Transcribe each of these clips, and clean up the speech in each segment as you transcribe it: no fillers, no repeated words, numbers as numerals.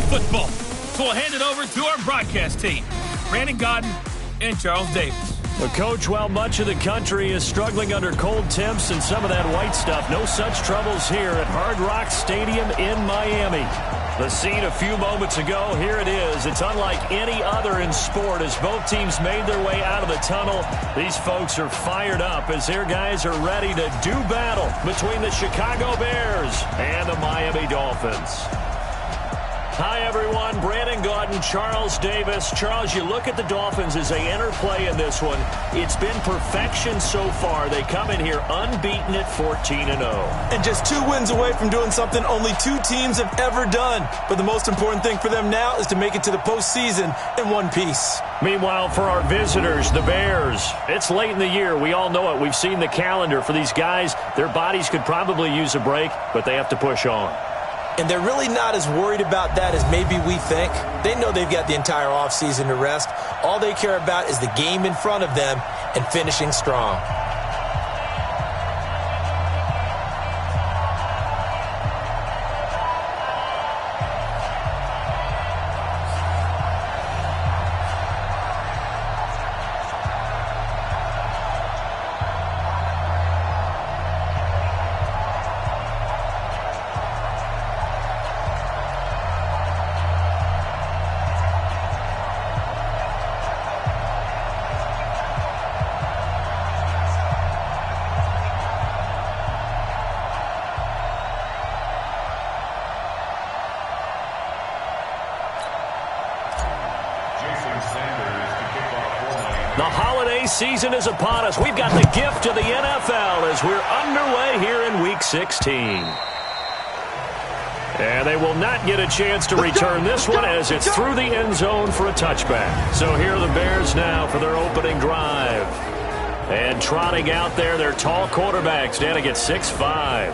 football. So we'll hand it over to our broadcast team, Brandon Godden and Charles Davis. Well, Coach, while much of the country is struggling under cold temps and some of that white stuff, no such troubles here at Hard Rock Stadium in Miami. The scene a few moments ago, here it is. It's unlike any other in sport as both teams made their way out of the tunnel. These folks are fired up as their guys are ready to do battle between the Chicago Bears and the Miami Dolphins. Hi, everyone. Brandon Godden, Charles Davis. Charles, you look at the Dolphins as they enter play in this one. It's been perfection so far. They come in here unbeaten at 14-0. And just 2 wins away from doing something only 2 teams have ever done. But the most important thing for them now is to make it to the postseason in one piece. Meanwhile, for our visitors, the Bears, it's late in the year. We all know it. We've seen the calendar for these guys. Their bodies could probably use a break, but they have to push on. And they're really not as worried about that as maybe we think. They know they've got the entire offseason to rest. All they care about is the game in front of them and finishing strong. The holiday season is upon us. We've got the gift of the NFL as we're underway here in Week 16. And they will not get a chance to return this one as it's through the end zone for a touchback. So here are the Bears now for their opening drive. And trotting out there, their tall quarterbacks down to get 6'5".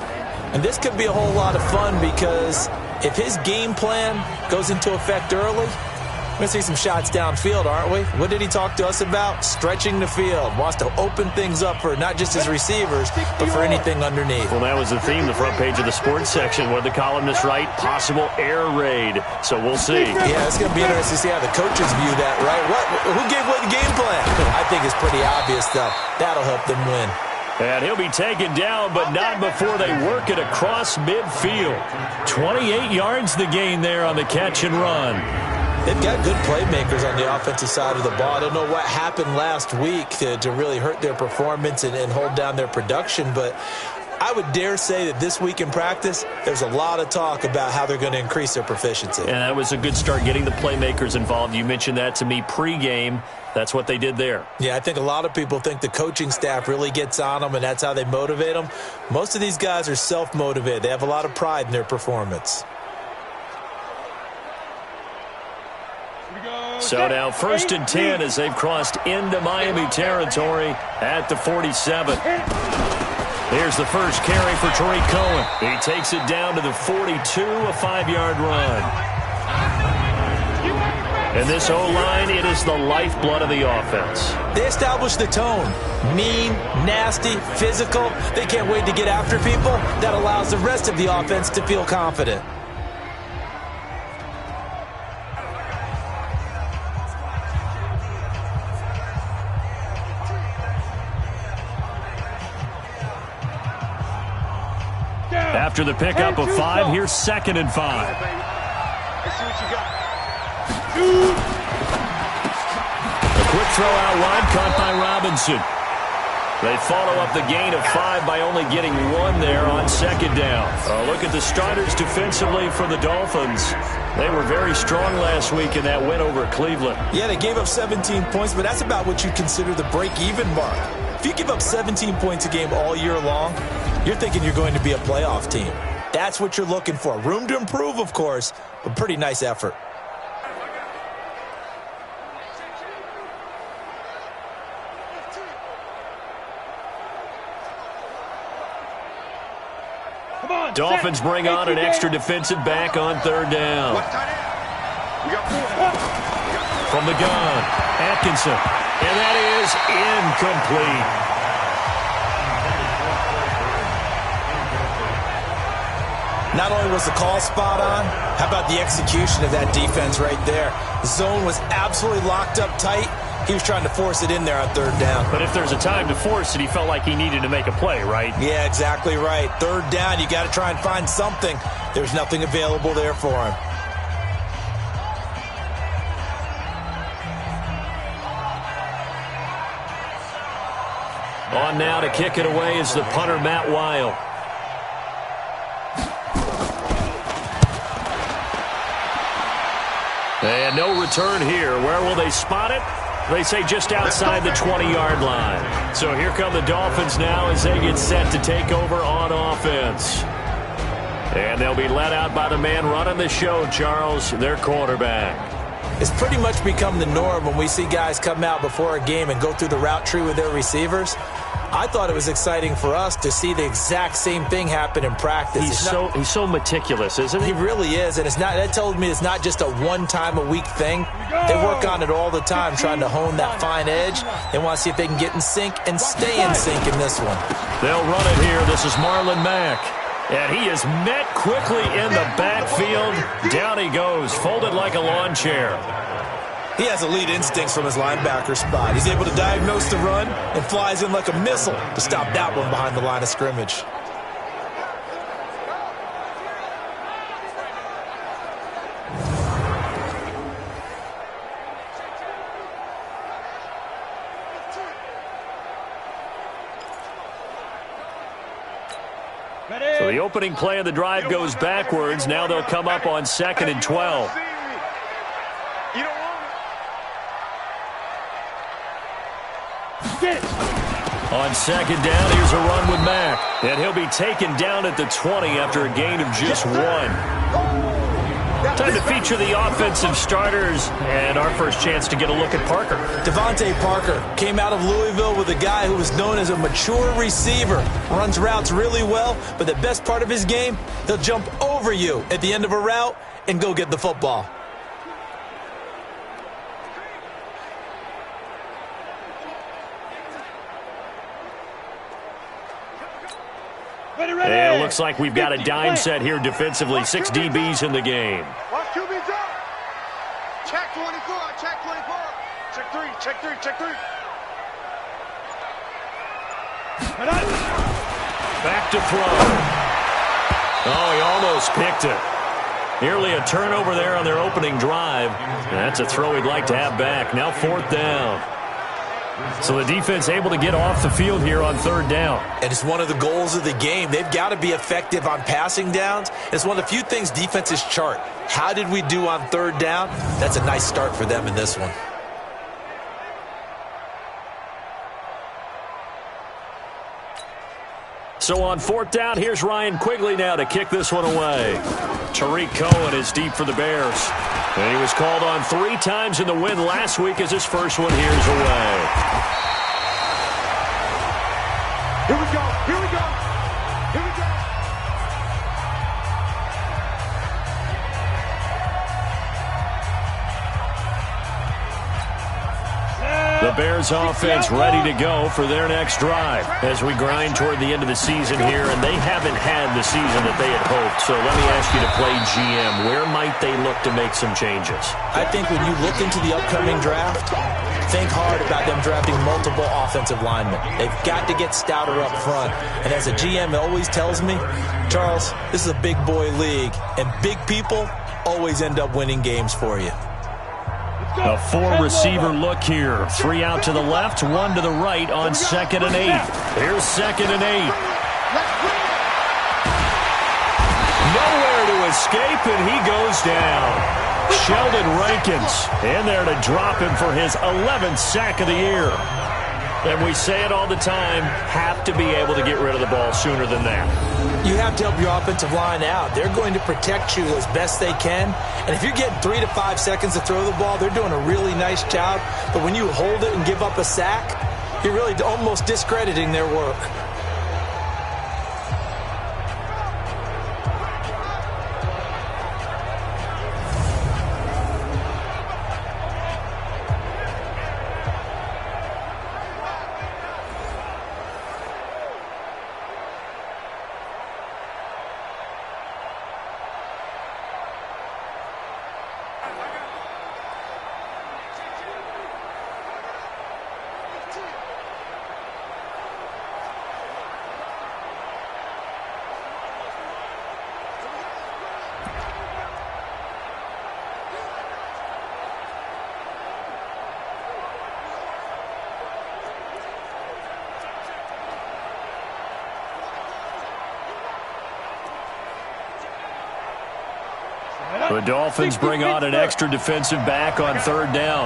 And this could be a whole lot of fun because if his game plan goes into effect early, we're going to see some shots downfield, aren't we? What did he talk to us about? Stretching the field. Wants to open things up for not just his receivers, but for anything underneath. Well, that was the theme, the front page of the sports section. What did the columnists write? Possible air raid. So we'll see. Yeah, it's going to be interesting to see how the coaches view that, right? Who gave what game plan? I think it's pretty obvious, though. That'll help them win. And he'll be taken down, but not before they work it across midfield. 28 yards the gain there on the catch and run. They've got good playmakers on the offensive side of the ball. I don't know what happened last week to really hurt their performance and hold down their production, but I would dare say that this week in practice, there's a lot of talk about how they're going to increase their proficiency. And that was a good start, getting the playmakers involved. You mentioned that to me pregame. That's what they did there. Yeah, I think a lot of people think the coaching staff really gets on them, and that's how they motivate them. Most of these guys are self-motivated. They have a lot of pride in their performance. So now 1st and 10 as they've crossed into Miami territory at the 47. Here's the first carry for Tariq Cohen. He takes it down to the 42, a 5-yard run. And this O-line, it is the lifeblood of the offense. They establish the tone. Mean, nasty, physical. They can't wait to get after people. That allows the rest of the offense to feel confident. After the pickup of 5, here's 2nd and 5. Let's see what you got. A quick throw out wide, caught by Robinson. They follow up the gain of 5 by only getting 1 there on 2nd down. Look at the starters defensively for the Dolphins. They were very strong last week in that win over Cleveland. Yeah, they gave up 17 points, but that's about what you consider the break-even mark. If you give up 17 points a game all year long, you're thinking you're going to be a playoff team. That's what you're looking for. Room to improve, of course, but pretty nice effort. Dolphins bring on an extra defensive back on 3rd down. From the gun, Atkinson, and that is incomplete. Not only was the call spot on, how about the execution of that defense right there? The zone was absolutely locked up tight. He was trying to force it in there on third down. But if there's a time to force it, he felt like he needed to make a play, right? Yeah, exactly right. Third down, you got to try and find something. There's nothing available there for him. On now to kick it away is the punter, Matt Weil. And no return here. Where will they spot it? They say just outside the 20-yard line. So here come the Dolphins now as they get set to take over on offense. And they'll be led out by the man running the show, Charles, their quarterback. It's pretty much become the norm when we see guys come out before a game and go through the route tree with their receivers. I thought it was exciting for us to see the exact same thing happen in practice. He's so meticulous, isn't he? He really is, and that tells me it's not just a one-time-a-week thing. They work on it all the time, trying to hone that fine edge. They want to see if they can get in sync and stay in sync in this one. They'll run it here. This is Marlon Mack. And he is met quickly in the backfield. Down he goes, folded like a lawn chair. He has elite instincts from his linebacker spot. He's able to diagnose the run and flies in like a missile to stop that one behind the line of scrimmage. So the opening play of the drive goes backwards. Now they'll come up on 2nd and 12. On 2nd down, here's a run with Mack. And he'll be taken down at the 20 after a gain of just 1. Time to feature the offensive starters, and our first chance to get a look at Parker. Devontae Parker came out of Louisville with a guy who was known as a mature receiver. Runs routes really well, but the best part of his game, he'll jump over you at the end of a route and go get the football. And it looks like we've got a dime set here defensively. 6 DBs in the game. Watch QB's up. Check 24. Check 24. Check 3. Check 3. Check 3. Back to throw. Oh, he almost picked it. Nearly a turnover there on their opening drive. That's a throw he'd like to have back. Now 4th down. So the defense able to get off the field here on 3rd down. And it's one of the goals of the game. They've got to be effective on passing downs. It's one of the few things defenses chart. How did we do on 3rd down? That's a nice start for them in this one. So on 4th down, here's Ryan Quigley now to kick this one away. Tariq Cohen is deep for the Bears. And he was called on 3 times in the win last week as his first one here's away. Here we go. Here we go. Here we go. The Bears offense ready to go for their next drive as we grind toward the end of the season here, and they haven't had the season that they had hoped. So let me ask you to play GM. Where might they look to make some changes? I think when you look into the upcoming draft, think hard about them drafting multiple offensive linemen. They've got to get stouter up front. And as a GM, it always tells me, Charles, this is a big boy league, and big people always end up winning games for you. A 4-receiver look here. 3 out to the left, 1 to the right on 2nd and 8. Here's 2nd and 8. Nowhere to escape, and he goes down. Sheldon Rankins in there to drop him for his 11th sack of the year. And we say it all the time, have to be able to get rid of the ball sooner than that. You have to help your offensive line out. They're going to protect you as best they can. And if you're getting 3 to 5 seconds to throw the ball, they're doing a really nice job. But when you hold it and give up a sack, you're really almost discrediting their work. The Dolphins bring on an extra defensive back on third down.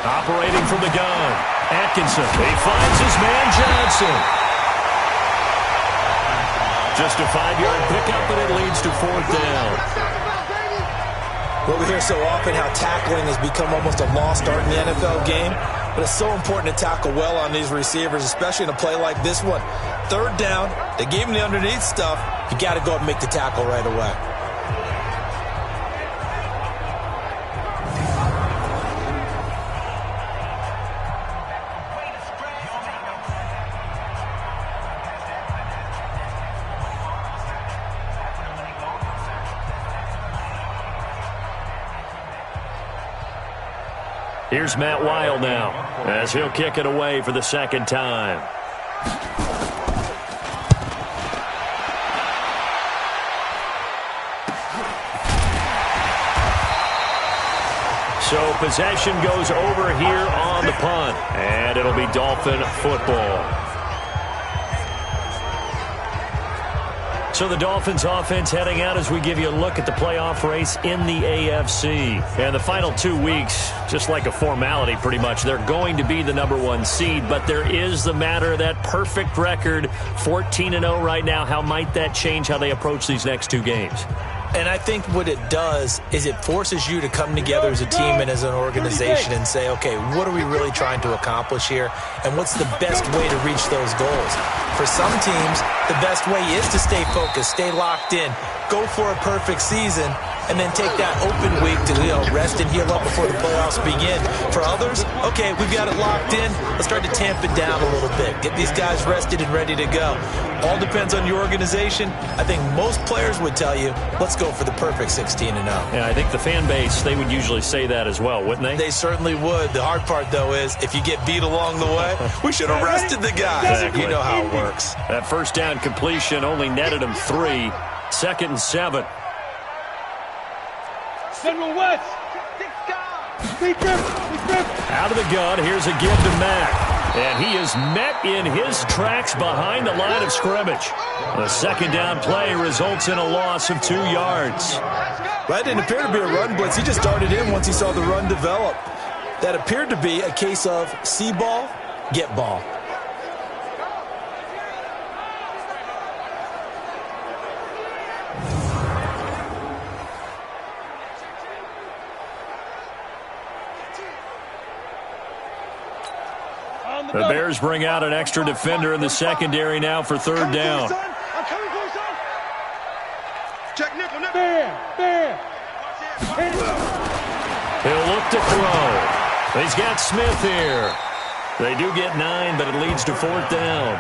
Operating from the gun, Atkinson. He finds his man, Johnson. Just a 5-yard pickup, but it leads to fourth down. Well, we hear so often how tackling has become almost a lost art in the NFL game, but it's so important to tackle well on these receivers, especially in a play like this one. Third down, they gave him the underneath stuff. You got to go and make the tackle right away. Here's Matt Weil now, as he'll kick it away for the second time. So possession goes over here on the punt, and it'll be Dolphin football. So the Dolphins offense heading out as we give you a look at the playoff race in the AFC. And the final 2 weeks, just like a formality pretty much, they're going to be the #1 seed. But there is the matter of that perfect record, 14-0 right now. How might that change how they approach these next 2 games? And I think what it does is it forces you to come together as a team and as an organization and say, okay, what are we really trying to accomplish here? And what's the best way to reach those goals? For some teams, the best way is to stay focused, stay locked in, go for a perfect season, and then take that open week to rest and heal up before the playoffs begin. For others, okay, we've got it locked in. Let's start to tamp it down a little bit. Get these guys rested and ready to go. All depends on your organization. I think most players would tell you, let's go for the perfect 16-0. Yeah, I think the fan base, they would usually say that as well, wouldn't they? They certainly would. The hard part, though, is if you get beat along the way, we should have rested the guy. Exactly. You know how it works. That first down completion only netted him 3. 2nd and 7. Central West. Out of the gun, here's a give to Mack. And he is met in his tracks behind the line of scrimmage. The second down play results in a loss of 2 yards. That didn't appear to be a run blitz. He just darted in once he saw the run develop. That appeared to be a case of see ball, get ball. The Bears bring out an extra defender in the secondary now for third down. I'm coming for you, son. Check Niquo. He'll look to throw. He's got Smith here. They do get 9, but it leads to fourth down.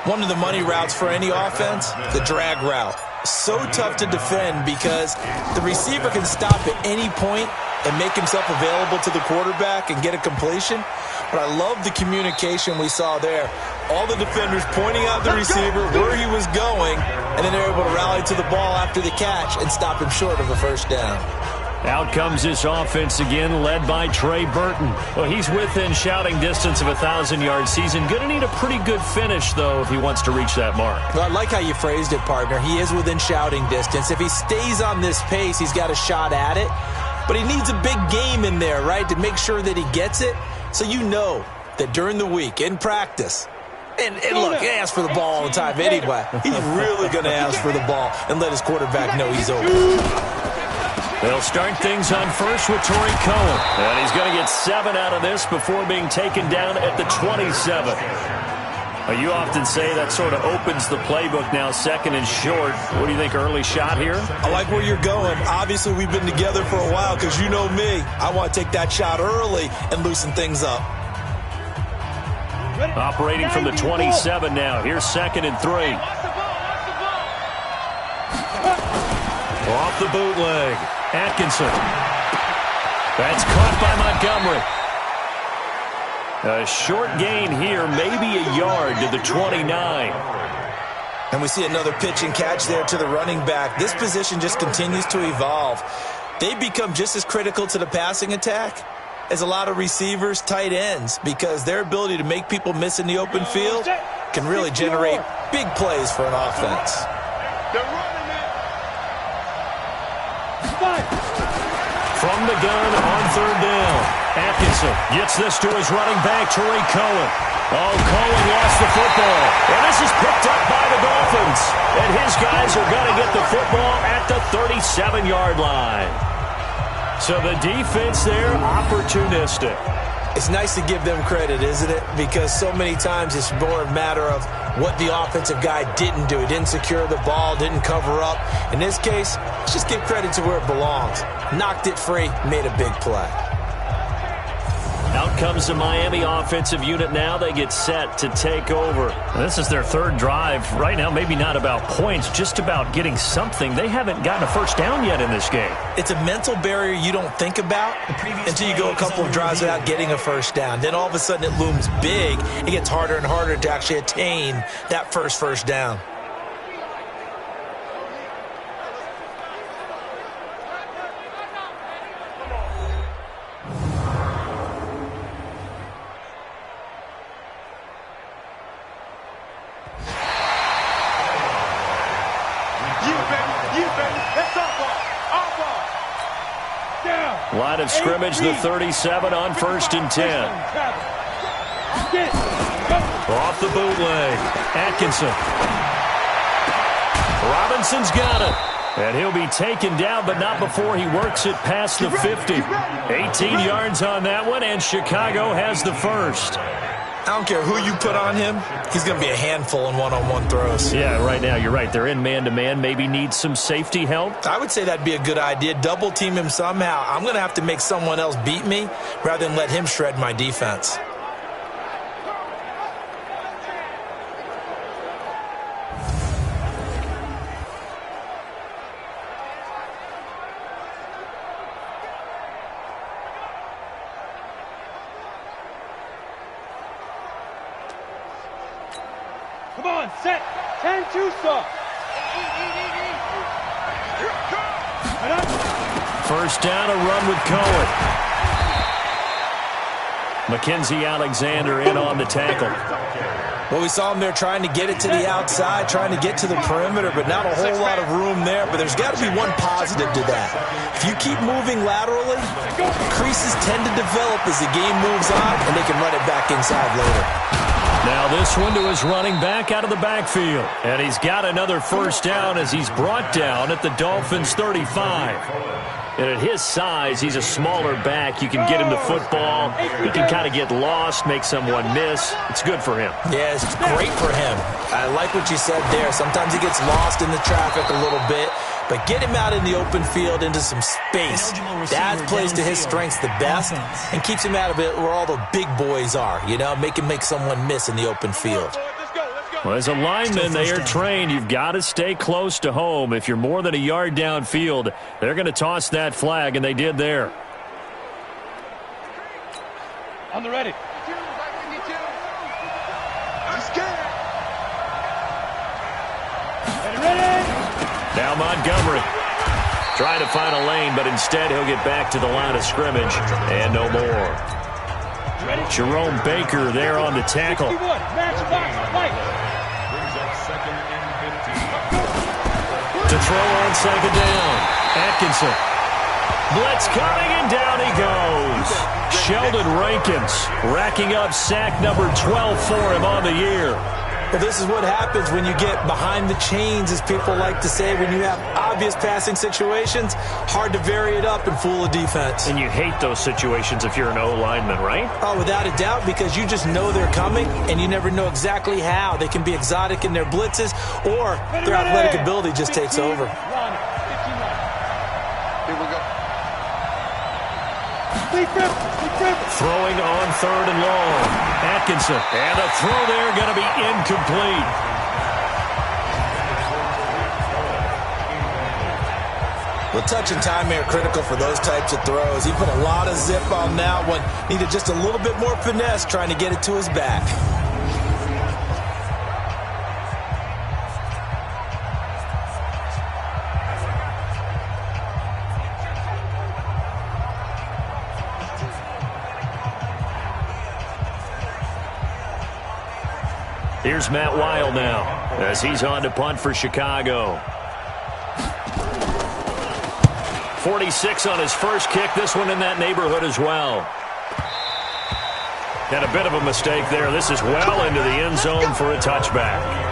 One of the money routes for any offense, the drag route. So tough to defend because the receiver can stop at any point and make himself available to the quarterback and get a completion. But I love the communication we saw there. All the defenders pointing out the receiver, where he was going, and then they're able to rally to the ball after the catch and stop him short of a first down. Out comes this offense again, led by Trey Burton. Well, he's within shouting distance of a 1,000-yard season. Going to need a pretty good finish, though, if he wants to reach that mark. Well, I like how you phrased it, partner. He is within shouting distance. If he stays on this pace, he's got a shot at it. But he needs a big game in there, right, to make sure that he gets it. So you know that during the week, in practice, and look, he asks for the ball all the time anyway. He's really going to ask for the ball and let his quarterback know he's open. They'll start things on first with Torrey Cohen. And he's going to get 7 out of this before being taken down at the 27. Well, you often say that sort of opens the playbook now, second and short. What do you think, early shot here? I like where you're going. Obviously, we've been together for a while because you know me. I want to take that shot early and loosen things up. Operating from the 27 now. Here's 2nd and 3. Off the bootleg. Atkinson. That's caught by Montgomery. A short gain here, maybe a yard to the 29. And we see another pitch and catch there to the running back. This position just continues to evolve. They become just as critical to the passing attack is a lot of receivers, tight ends, because their ability to make people miss in the open field can really generate big plays for an offense. They're running it. From the gun on third down, Atkinson gets this to his running back, Troy Cohen. Oh, Cohen lost the football. And this is picked up by the Dolphins. And his guys are going to get the football at the 37-yard line. So the defense there, opportunistic. It's nice to give them credit, isn't it? Because so many times it's more a matter of what the offensive guy didn't do. He didn't secure the ball, didn't cover up. In this case, let's just give credit to where it belongs. Knocked it free, made a big play. Out comes the Miami offensive unit now. They get set to take over. This is their third drive. Right now, maybe not about points, just about getting something. They haven't gotten a first down yet in this game. It's a mental barrier you don't think about until you go a couple of drives without getting a first down. Then all of a sudden it looms big. It gets harder and harder to actually attain that first down. Line of scrimmage, the 37 on 1st and 10. Off the bootleg. Atkinson. Robinson's got it. And he'll be taken down, but not before he works it past the 50. 18 yards on that one, and Chicago has the first. I don't care who you put on him. He's going to be a handful in one-on-one throws. Yeah, right now you're right. They're in man-to-man. Maybe need some safety help. I would say that'd be a good idea. Double team him somehow. I'm going to have to make someone else beat me rather than let him shred my defense. Come on, set. 10-2 stop. First down, a run with Cohen. Mackenzie Alexander in on the tackle. Well, we saw him there trying to get it to the outside, trying to get to the perimeter, but not a whole lot of room there. But there's got to be one positive to that. If you keep moving laterally, creases tend to develop as the game moves on, and they can run it back inside later. Now this one to his running back out of the backfield. And he's got another first down as he's brought down at the Dolphins' 35. And at his size, he's a smaller back. You can get him the football. He can kind of get lost, make someone miss. It's good for him. Yeah, it's great for him. I like what you said there. Sometimes he gets lost in the traffic a little bit. But get him out in the open field into some space. That plays to his strengths the best and keeps him out of it where all the big boys are. You know, make someone miss in the open field. Well, as a lineman, they are trained. You've got to stay close to home. If you're more than a yard downfield, they're going to toss that flag, and they did there. On the ready. Now Montgomery trying to find a lane, but instead he'll get back to the line of scrimmage and no more. Jerome Baker there on the tackle. To throw on second down. Atkinson. Blitz coming, and down he goes. Sheldon Rankins racking up sack number 12 for him on the year. Well, this is what happens when you get behind the chains, as people like to say. When you have obvious passing situations, hard to vary it up and fool a defense. And you hate those situations if you're an O-lineman, right? Oh, without a doubt, because you just know they're coming, and you never know exactly how. They can be exotic in their blitzes, or their athletic ability just takes over. Here we go. Throwing on third and long. Atkinson. And a throw there going to be incomplete. Well, touch and time are critical for those types of throws. He put a lot of zip on that one. Needed just a little bit more finesse trying to get it to his back. Here's Matt Weil now as he's on to punt for Chicago. 46 on his first kick. This one in that neighborhood as well. And a bit of a mistake there. This is well into the end zone for a touchback.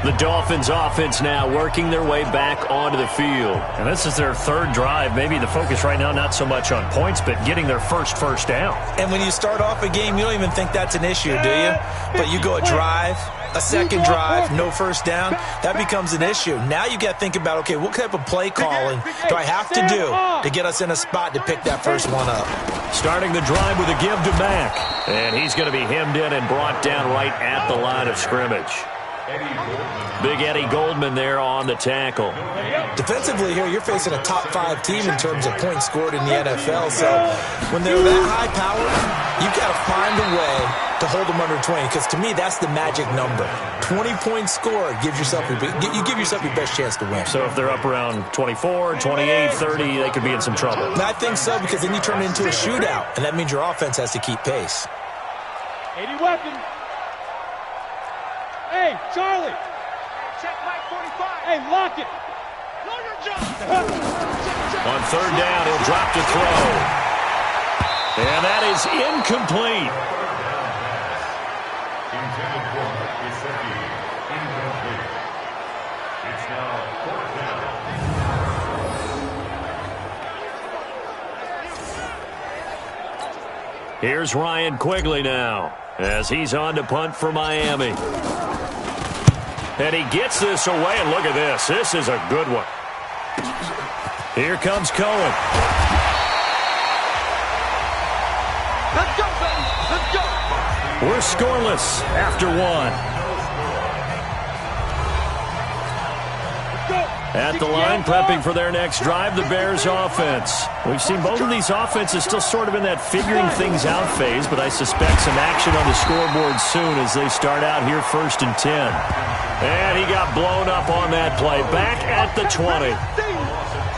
The Dolphins offense now working their way back onto the field. And this is their third drive. Maybe the focus right now not so much on points, but getting their first down. And when you start off a game, you don't even think that's an issue, do you? But you go a drive, a second drive, no first down, that becomes an issue. Now you got to think about, okay, what type of play calling do I have to do to get us in a spot to pick that first one up? Starting the drive with a give to Mack. And he's going to be hemmed in and brought down right at the line of scrimmage. Big Eddie Goldman there on the tackle. Defensively here, you're facing a top 5 team in terms of points scored in the NFL. So when they're that high powered, you've got to find a way to hold them under 20. Because to me, that's the magic number. 20 points scored gives yourself you give yourself your best chance to win. So if they're up around 24, 28, 30, they could be in some trouble. And I think so, because then you turn it into a shootout, and that means your offense has to keep pace. 80 weapons. Hey, Charlie. Check Mike 45. Hey, lock it. On third down, he'll drop to throw. And that is incomplete. Intended for reception. Incomplete. It's now fourth down. Here's Ryan Quigley now as he's on to punt for Miami. And he gets this away, and look at this. This is a good one. Here comes Cohen. Let's go, baby. Let's go. We're scoreless after one. At the line, prepping for their next drive, the Bears offense. We've seen both of these offenses still sort of in that figuring things out phase, but I suspect some action on the scoreboard soon as they start out here 1st and 10. And he got blown up on that play. Back at the 20.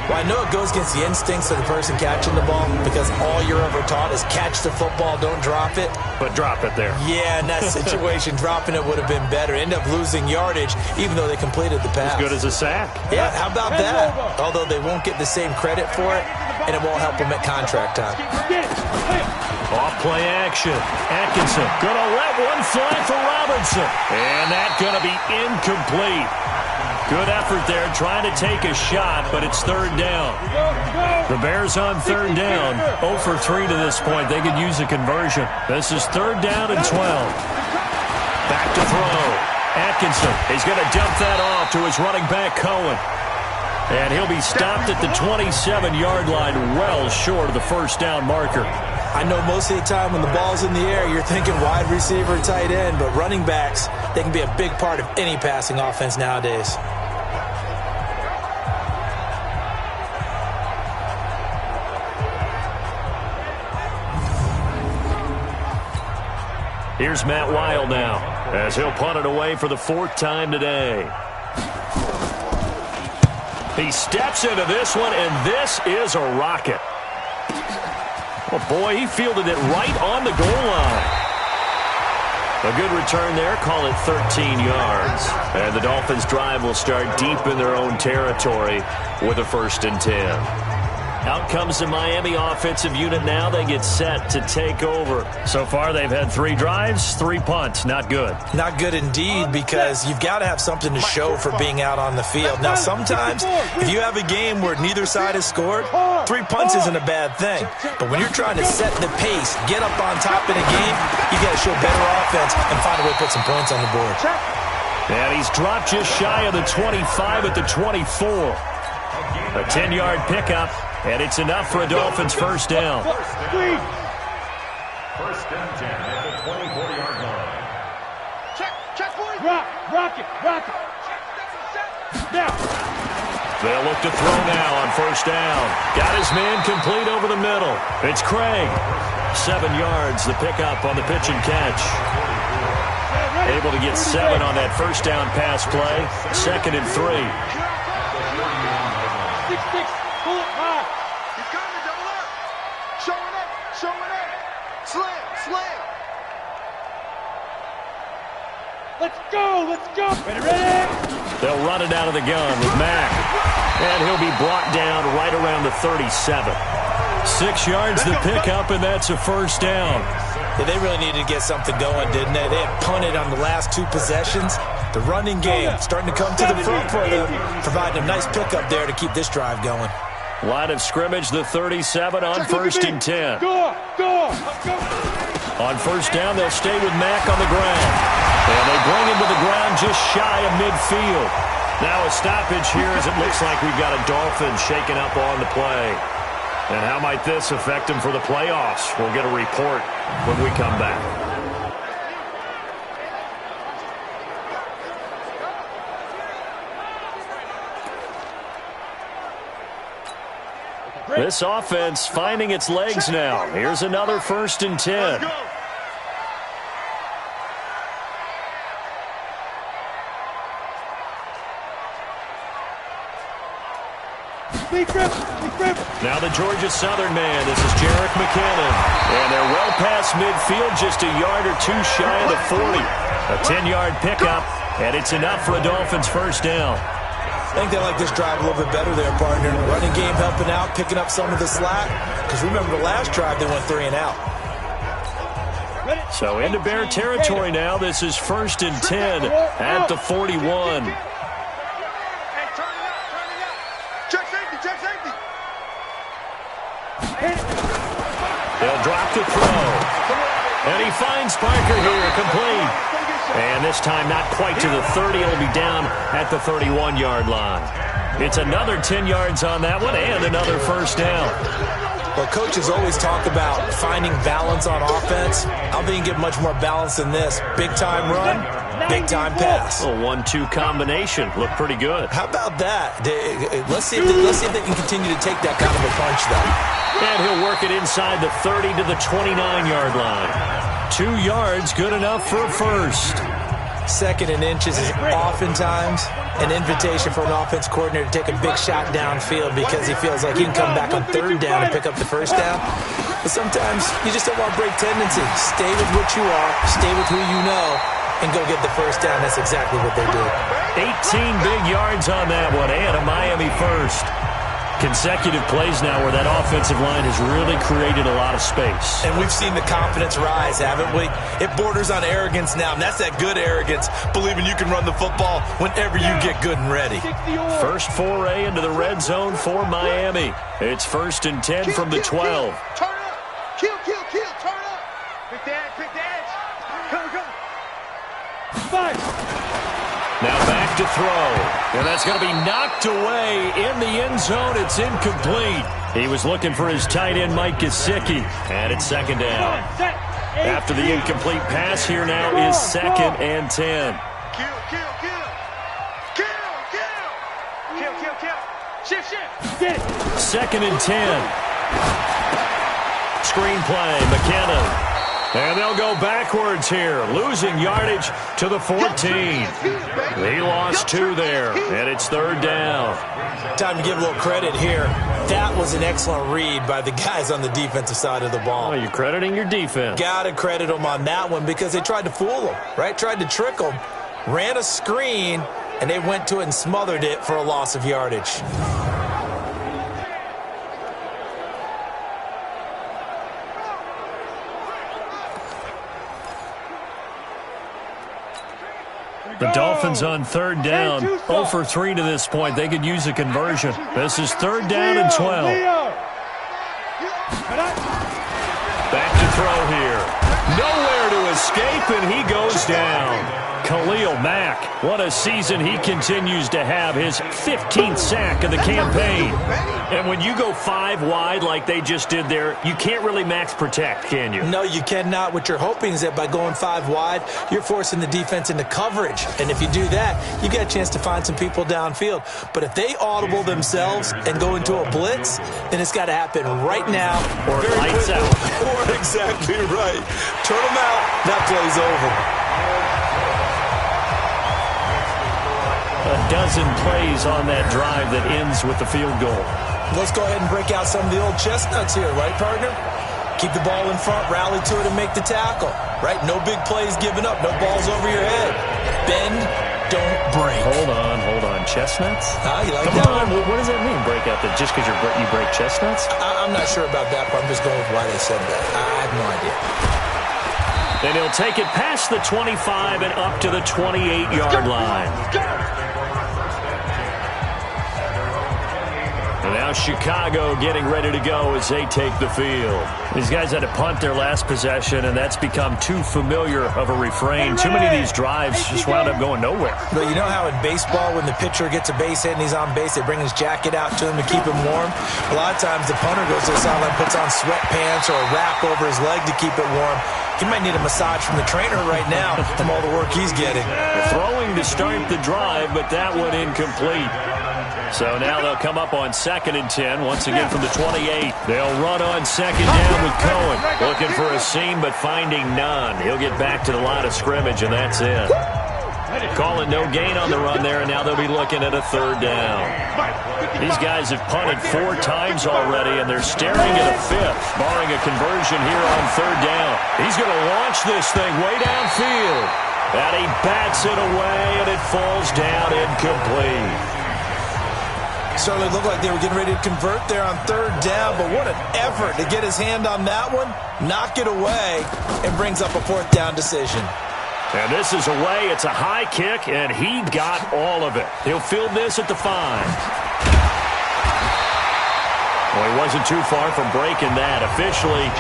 Well, I know it goes against the instincts of the person catching the ball, because all you're ever taught is catch the football, don't drop it. But drop it there. Yeah, in that situation, dropping it would have been better. End up losing yardage, even though they completed the pass. As good as a sack. Yeah, how about that? Although they won't get the same credit for it, and it won't help them at contract time. Off play action. Atkinson gonna let one fly for Robinson. And that's gonna be incomplete. Good effort there, trying to take a shot, but it's third down. The Bears on third down, 0 for 3 to this point. They could use a conversion. This is third down and 12. Back to throw. Atkinson, he's going to dump that off to his running back, Cohen. And he'll be stopped at the 27-yard line, well short of the first down marker. I know most of the time when the ball's in the air, you're thinking wide receiver, tight end, but running backs, they can be a big part of any passing offense nowadays. Here's Matt Weil now as he'll punt it away for the 4th time today. He steps into this one, and this is a rocket. Well, boy, he fielded it right on the goal line. A good return there, call it 13 yards. And the Dolphins' drive will start deep in their own territory with a 1st and 10. Out comes the Miami offensive unit now. They get set to take over. So far, they've had 3 drives, 3 punts. Not good. Not good indeed, because you've got to have something to show for being out on the field. Now, sometimes, if you have a game where neither side has scored, 3 punts isn't a bad thing. But when you're trying to set the pace, get up on top in a game, you got to show better offense and find a way to put some points on the board. And he's dropped just shy of the 25 at the 24. A 10-yard pickup. And it's enough for a Dolphins first down. First and 10 at the 24-yard line. Check, boys. Rock it. Now. They'll look to throw now on first down. Got his man complete over the middle. It's Craig. 7 yards, the pickup on the pitch and catch. Able to get 7 on that first down pass play. 2nd and 3. 6-6. Pull it high. He's coming, double up. Showing up. Slam. Let's go. Let's go. Ready? They'll run it out of the gun with Mack. And he'll be brought down right around the 37. 6 yards to pick up, and that's a first down. Yeah, they really needed to get something going, didn't they? They had punted on the last 2 possessions. The running game starting to come to the front for them, providing a nice pickup there to keep this drive going. Line of scrimmage, the 37 on first and 10. Go. On first down, they'll stay with Mack on the ground. And they bring him to the ground just shy of midfield. Now a stoppage here as it looks like we've got a Dolphin shaken up on the play. And how might this affect him for the playoffs? We'll get a report when we come back. This offense finding its legs now. Here's another first and 10. Now the Georgia Southern man. This is Jerick McKinnon. And they're well past midfield, just a yard or 2 shy of the 40. A 10-yard pickup, and it's enough for a Dolphins first down. I think they like this drive a little bit better there, partner. Running game helping out, picking up some of the slack. Because remember the last drive, they went 3 and out. So into Bear territory now. This is first and 10 at the 41. They'll drop the throw. And he finds Parker here, complete. And this time not quite to the 30. It'll be down at the 31-yard line. It's another 10 yards on that one and another first down. Well, coaches always talk about finding balance on offense. I don't think you get much more balance than this. Big-time run, big-time pass. A 1-2 combination. Looked pretty good. How about that? Let's see if they can continue to take that kind of a punch, though. And he'll work it inside the 30 to the 29-yard line. 2 yards, good enough for a first. Second and inches is oftentimes an invitation for an offense coordinator to take a big shot downfield because he feels like he can come back on third down and pick up the first down. But sometimes you just don't want break tendency. Stay with what you are, stay with who you know, and go get the first down. That's exactly what they did. 18 big yards on that one, and a Miami first. Consecutive plays now where that offensive line has really created a lot of space. And we've seen the confidence rise, haven't we? It borders on arrogance now, and that's that good arrogance, believing you can run the football whenever you get good and ready. First foray into the red zone for Miami. It's first and 10 from the 12. Turn up. Kill. Turn up. Pick the edge. Come. 5. Now back to throw. And that's going to be knocked away in the end zone. It's incomplete. He was looking for his tight end, Mike Gesicki. And it's second down. After the incomplete pass, here now is second and 10. Kill. Shift. Get it. Second and 10. Screenplay, McKinnon. And they'll go backwards here, losing yardage to the 14. He lost 2 there, and it's third down. Time to give a little credit here. That was an excellent read by the guys on the defensive side of the ball. Oh, you're crediting your defense. Got to credit them on that one because they tried to fool them, right? Tried to trick them, ran a screen, and they went to it and smothered it for a loss of yardage. The Dolphins on third down, 0 for 3 to this point. They could use a conversion. This is third down and 12. Back to throw here. Nowhere to escape, and he goes down. Khalil Mack, what a season he continues to have. His 15th sack of the campaign. And when you go 5 wide like they just did there, you can't really max protect, can you? No, you cannot. What you're hoping is that by going 5 wide, you're forcing the defense into coverage. And if you do that, you get a chance to find some people downfield. But if they audible themselves and go into a blitz, then it's got to happen right now. Or lights out. Or exactly right. Turn them out. That play's over. A dozen plays on that drive that ends with the field goal. Let's go ahead and break out some of the old chestnuts here, right, partner? Keep the ball in front, rally to it, and make the tackle. Right? No big plays given up. No balls over your head. Bend, don't break. Hold on. Chestnuts? You like Come that on. one? What does that mean, break out? That just because you break chestnuts? I'm not sure about that part. I'm just going with why they said that. I have no idea. And he'll take it past the 25 and up to the 28-yard line. And now Chicago getting ready to go as they take the field. These guys had to punt their last possession, and that's become too familiar of a refrain. Too many of these drives just wound up going nowhere. But you know how in baseball, when the pitcher gets a base hit and he's on base, they bring his jacket out to him to keep him warm? A lot of times the punter goes to the sideline, puts on sweatpants or a wrap over his leg to keep it warm. He might need a massage from the trainer right now from all the work he's getting. Throwing to start the drive, but that one incomplete. So now they'll come up on 2nd and 10, once again from the 28. They'll run on 2nd down with Cohen. Looking for a seam, but finding none. He'll get back to the line of scrimmage, and that's it. Calling no gain on the run there, and now they'll be looking at a 3rd down. These guys have punted 4 times already, and they're staring at a 5th, barring a conversion here on 3rd down. He's going to launch this thing way downfield. And he bats it away, and it falls down incomplete. Certainly looked like they were getting ready to convert there on 3rd down, but what an effort to get his hand on that one, knock it away, and brings up a 4th down decision. And this is away. It's a high kick, and he got all of it. He'll field this at the 5. Well, he wasn't too far from breaking that. Officially,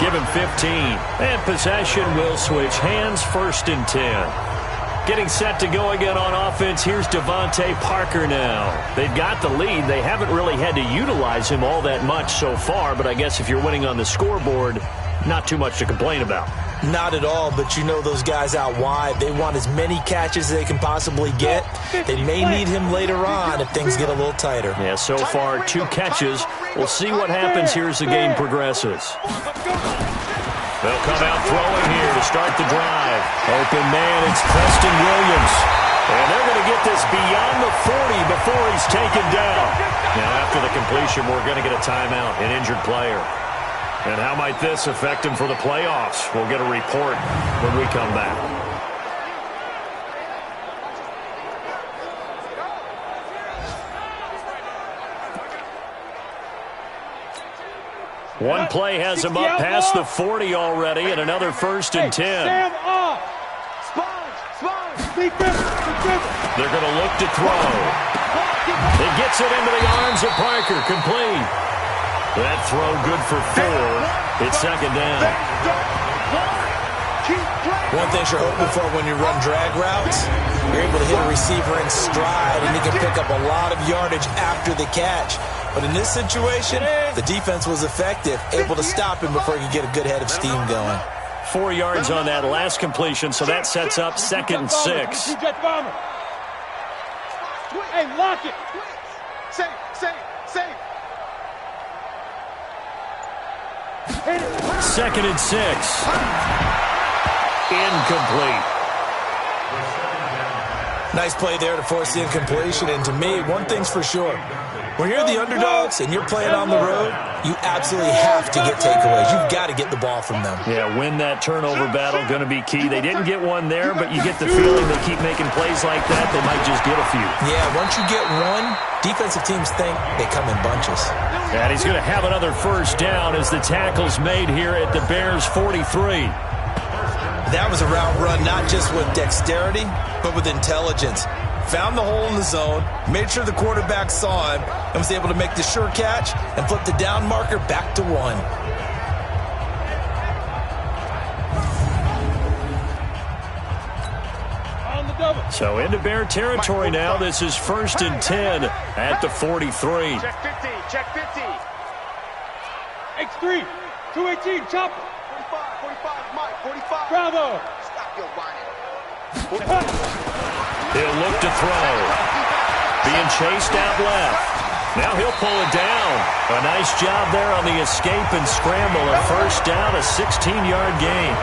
give him 15. And possession will switch hands, 1st and 10. Getting set to go again on offense. Here's Devontae Parker now. They've got the lead. They haven't really had to utilize him all that much so far, but I guess if you're winning on the scoreboard, not too much to complain about. Not at all, but you know those guys out wide. They want as many catches as they can possibly get. They may need him later on if things get a little tighter. Yeah, so far 2 catches. We'll see what happens here as the game progresses. They'll come out throwing here to start the drive. Open man, it's Preston Williams. And they're going to get this beyond the 40 before he's taken down. Now, after the completion, we're going to get a timeout, an injured player. And how might this affect him for the playoffs? We'll get a report when we come back. One play has him up past the 40 already, and another 1st and 10. Sam off. They're going to look to throw. He gets it into the arms of Parker, complete. That throw good for 4. It's 2nd down. One thing you're hoping for when you run drag routes, you're able to hit a receiver in stride, and you can pick up a lot of yardage after the catch. But in this situation, the defense was effective, able to stop him before he could get a good head of steam going. 4 yards on that last completion, so that sets up 2nd and 6. Hey, lock it. Safe. 2nd and 6. Incomplete. Nice play there to force the incompletion. And to me, one thing's for sure. When you're the underdogs and you're playing on the road, you absolutely have to get takeaways. You've got to get the ball from them. Yeah, win that turnover battle, going to be key. They didn't get one there, but you get the feeling they keep making plays like that, they might just get a few. Yeah, once you get one, defensive teams think they come in bunches. And he's going to have another 1st down as the tackle's made here at the Bears' 43. That was a route run not just with dexterity, but with intelligence. Found the hole in the zone, made sure the quarterback saw him, and was able to make the sure catch and flip the down marker back to 1. On the double. So into Bear territory now. This is 1st and 10 at the 43. Check 50. Check 50. X3. 218. Chopper. 45. Mike. 45. Bravo. Stop your whining. He'll look to throw. Being chased out left. Now he'll pull it down. A nice job there on the escape and scramble. A 1st down, a 16-yard gain.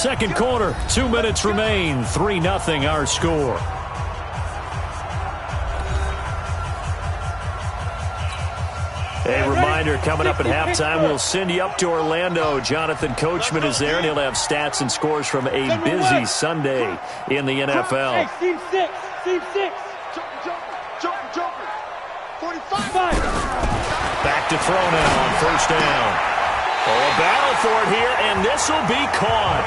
second quarter. 2 minutes remain. 3-0 our score. A reminder, coming up at halftime, we'll send you up to Orlando. Jonathan Coachman is there, and he'll have stats and scores from a busy Sunday in the NFL. Hey, team 6. Team 6. Joker. 45. Back to throw now on first down. Oh, a battle for it here, and this will be caught.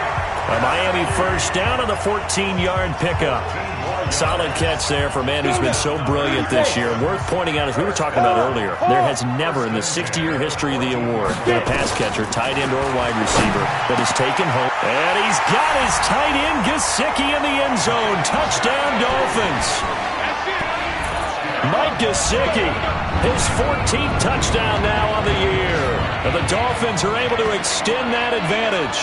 A Miami first down on the 14-yard pickup. Solid catch there for a man who's been so brilliant this year. Worth pointing out, as we were talking about earlier, there has never in the 60-year history of the award been a pass catcher, tight end, or wide receiver that has taken home. And he's got his tight end, Gesicki, in the end zone. Touchdown, Dolphins. Mike Gesicki, his 14th touchdown now on the year. And the Dolphins are able to extend that advantage.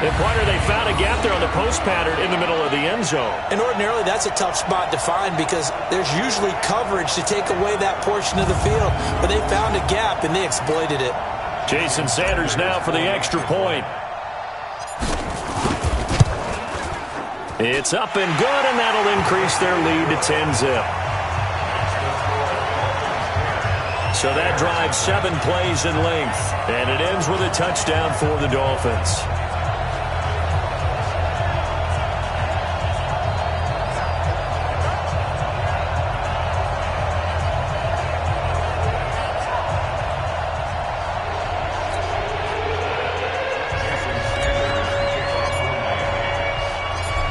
And Pointer, they found a gap there on the post pattern in the middle of the end zone. And ordinarily, that's a tough spot to find because there's usually coverage to take away that portion of the field. But they found a gap, and they exploited it. Jason Sanders now for the extra point. It's up and good, and that'll increase their lead to 10-zip. So that drives 7 plays in length, and it ends with a touchdown for the Dolphins.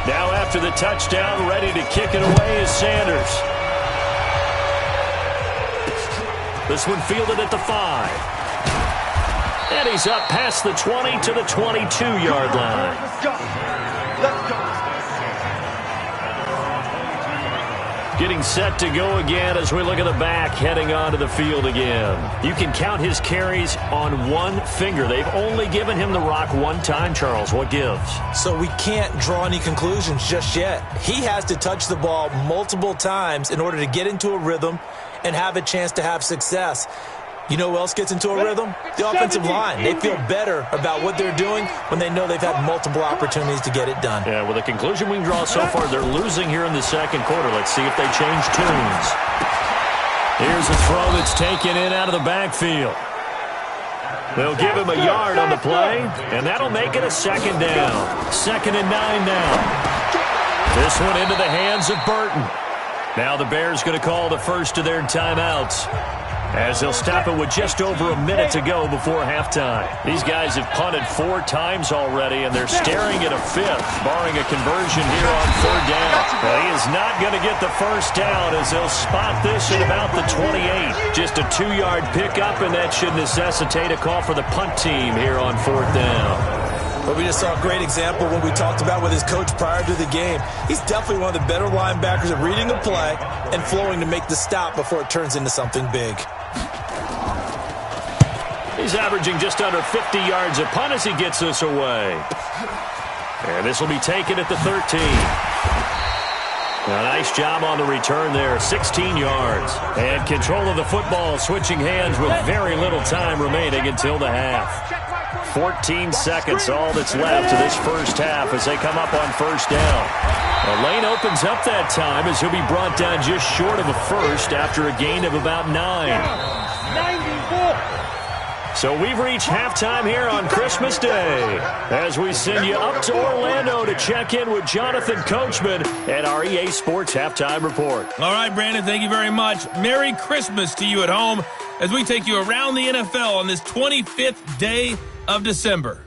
Now after the touchdown, ready to kick it away is Sanders. This one fielded at the 5. And he's up past the 20 to the 22-yard line. Let's go. Let's go. Getting set to go again as we look at the back heading onto the field again. You can count his carries on one finger. They've only given him the rock one time, Charles. What gives? So we can't draw any conclusions just yet. He has to touch the ball multiple times in order to get into a rhythm and have a chance to have success. You know who else gets into a rhythm? The offensive line. They feel better about what they're doing when they know they've had multiple opportunities to get it done. Yeah, well, the conclusion we can draw so far, they're losing here in the second quarter. Let's see if they change tunes. Here's a throw that's taken in out of the backfield. They'll give him a yard on the play, and that'll make it a second down. 2nd and 9 now. This one into the hands of Burton. Now the Bears going to call the first of their timeouts, as they'll stop it with just over a minute to go before halftime. These guys have punted 4 times already, and they're staring at a 5th, barring a conversion here on 3rd down. But he is not going to get the first down, as they'll spot this at about the 28. Just a 2-yard pickup, and that should necessitate a call for the punt team here on 4th down. But we just saw a great example of what we talked about with his coach prior to the game. He's definitely one of the better linebackers at reading a play and flowing to make the stop before it turns into something big. He's averaging just under 50 yards a punt as he gets this away. And this will be taken at the 13. A nice job on the return there, 16 yards. And control of the football, switching hands with very little time remaining until the half. 14 seconds, all that's left to this first half as they come up on first down. The lane opens up that time as he'll be brought down just short of a first after a gain of about 9. 94. So we've reached halftime here on Christmas Day as we send you up to Orlando to check in with Jonathan Coachman at our EA Sports Halftime Report. All right, Brandon, thank you very much. Merry Christmas to you at home as we take you around the NFL on this 25th day of December.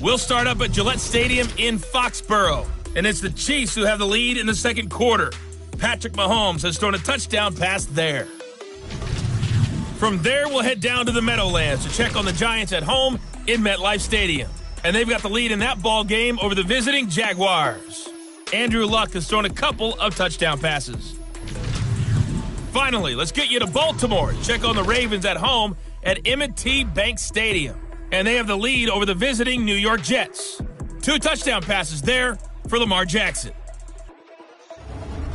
We'll start up at Gillette Stadium in Foxborough, and it's the Chiefs who have the lead in the second quarter. Patrick Mahomes has thrown a touchdown pass there. From there, we'll head down to the Meadowlands to check on the Giants at home in MetLife Stadium. And they've got the lead in that ball game over the visiting Jaguars. Andrew Luck has thrown a couple of touchdown passes. Finally, let's get you to Baltimore to check on the Ravens at home at M&T Bank Stadium. And they have the lead over the visiting New York Jets. 2 touchdown passes there for Lamar Jackson.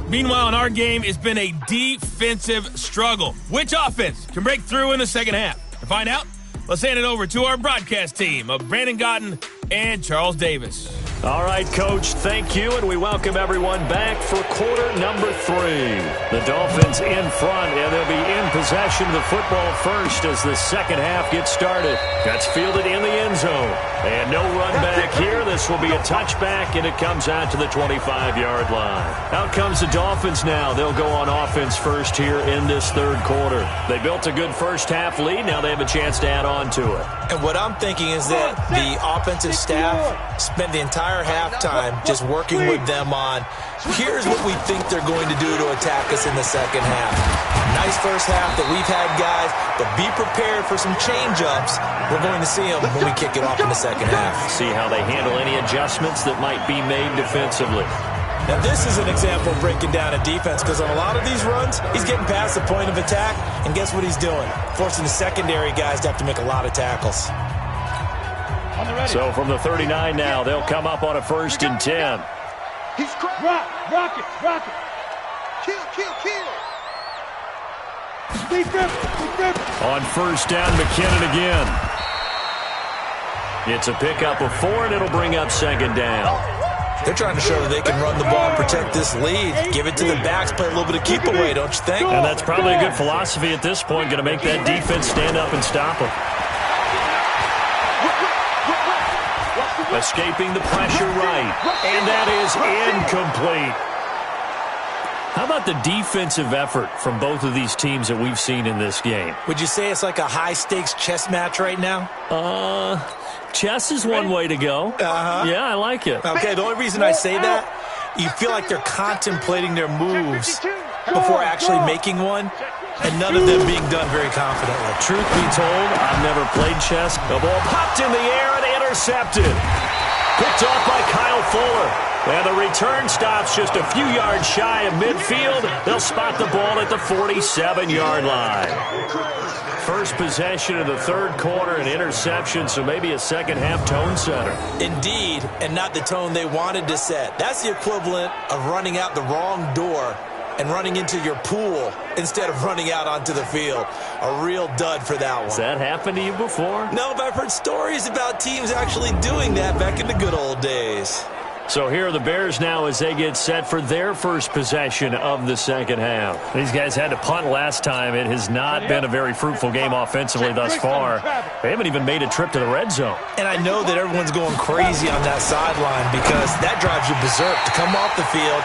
Meanwhile, in our game, it's been a defensive struggle. Which offense can break through in the second half? To find out, let's hand it over to our broadcast team of Brandon Gotten and Charles Davis. All right, Coach, thank you, and we welcome everyone back for quarter number 3. The Dolphins in front, and they'll be in possession of the football first as the second half gets started. That's fielded in the end zone. And no run back here. This will be a touchback, and it comes out to the 25-yard line. Out comes the Dolphins now. They'll go on offense first here in this third quarter. They built a good first-half lead. Now they have a chance to add on to it. And what I'm thinking is that the offensive staff spent the entire halftime just working with them on, here's what we think they're going to do to attack us in the second half. Nice first half that we've had, guys, but be prepared for some change-ups. We're going to see them when we kick it off in the second half. See how they handle any adjustments that might be made defensively. Now, this is an example of breaking down a defense, because on a lot of these runs, he's getting past the point of attack, and guess what he's doing? Forcing the secondary guys to have to make a lot of tackles. So from the 39 now, they'll come up on a 1st and 10. He's cracked. Rock it. Kill. Defense. On 1st down, McKinnon again. It's a pickup of 4, and it'll bring up 2nd down. They're trying to show that they can run the ball and protect this lead. Give it to the backs, play a little bit of keep away, don't you think? And that's probably a good philosophy at this point, going to make that defense stand up and stop them. Escaping the pressure right, and that is incomplete. How about the defensive effort from both of these teams that we've seen in this game? Would you say it's like a high-stakes chess match right now? Chess is one way to go. Yeah, I like it. Okay, the only reason I say that, you feel like they're contemplating their moves before actually making one, and none of them being done very confidently. Truth be told, I've never played chess. The ball popped in the air and intercepted. Picked off by Kyle Fuller. And the return stops just a few yards shy of midfield. They'll spot the ball at the 47-yard line. First possession of the third quarter, an interception, so maybe a second-half tone setter. Indeed, and not the tone they wanted to set. That's the equivalent of running out the wrong door and running into your pool instead of running out onto the field. A real dud for that one. Has that happened to you before? No, but I've heard stories about teams actually doing that back in the good old days. So here are the Bears now as they get set for their first possession of the second half. These guys had to punt last time. It has not been a very fruitful game offensively thus far. They haven't even made a trip to the red zone. And I know that everyone's going crazy on that sideline because that drives you berserk to come off the field,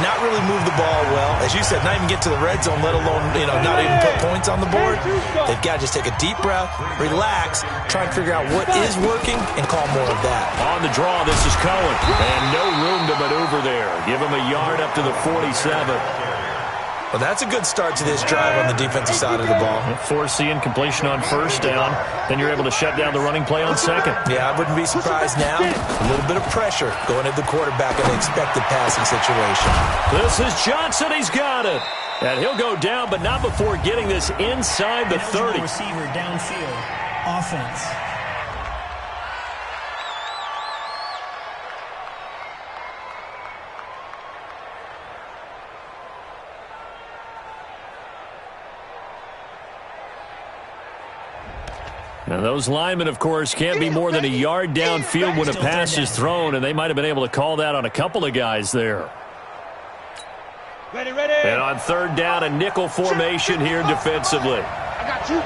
not really move the ball well. As you said, not even get to the red zone, let alone, not even put points on the board. They've got to just take a deep breath, relax, try and figure out what is working, and call more of that. On the draw, this is Cohen. And no room to maneuver there. Give him a yard up to the 47. Well, that's a good start to this drive on the defensive side of the ball. Force the incompletion on first down. Then you're able to shut down the running play on second. Yeah, I wouldn't be surprised now. A little bit of pressure going at the quarterback in the expected passing situation. This is Johnson. He's got it. And he'll go down, but not before getting this inside the 30. Receiver downfield. Offense. Now, those linemen, of course, can't be more than a yard downfield when a pass is thrown, and they might have been able to call that on a couple of guys there. Ready. And on third down, a nickel formation here defensively. I got you.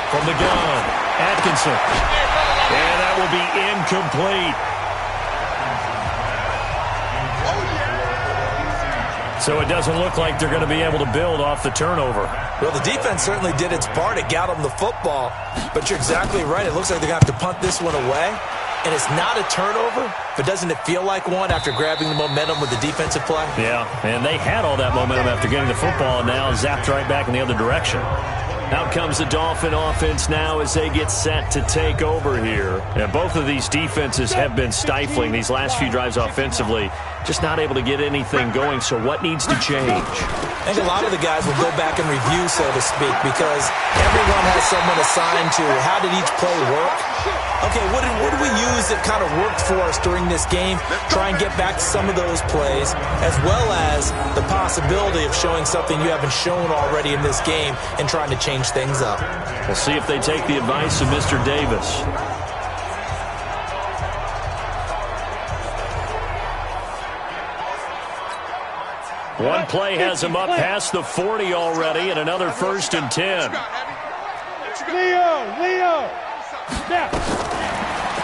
From the gun, Atkinson. And that will be incomplete. So it doesn't look like they're going to be able to build off the turnover. Well, the defense certainly did its part. It got them the football. But you're exactly right. It looks like they're going to have to punt this one away. And it's not a turnover, but doesn't it feel like one after grabbing the momentum with the defensive play? Yeah, and they had all that momentum after getting the football and now zapped right back in the other direction. Out comes the Dolphin offense now as they get set to take over here. And both of these defenses have been stifling these last few drives offensively. Just not able to get anything going, so what needs to change? I think a lot of the guys will go back and review, so to speak, because everyone has someone assigned to how did each play work okay, what did we use that kind of worked for us during this game? Try and get back to some of those plays, as well as the possibility of showing something you haven't shown already in this game and trying to change things up. We'll see if they take the advice of Mr. Davis. One play has him up past the 40 already, and another 1st and 10. Leo! Snap!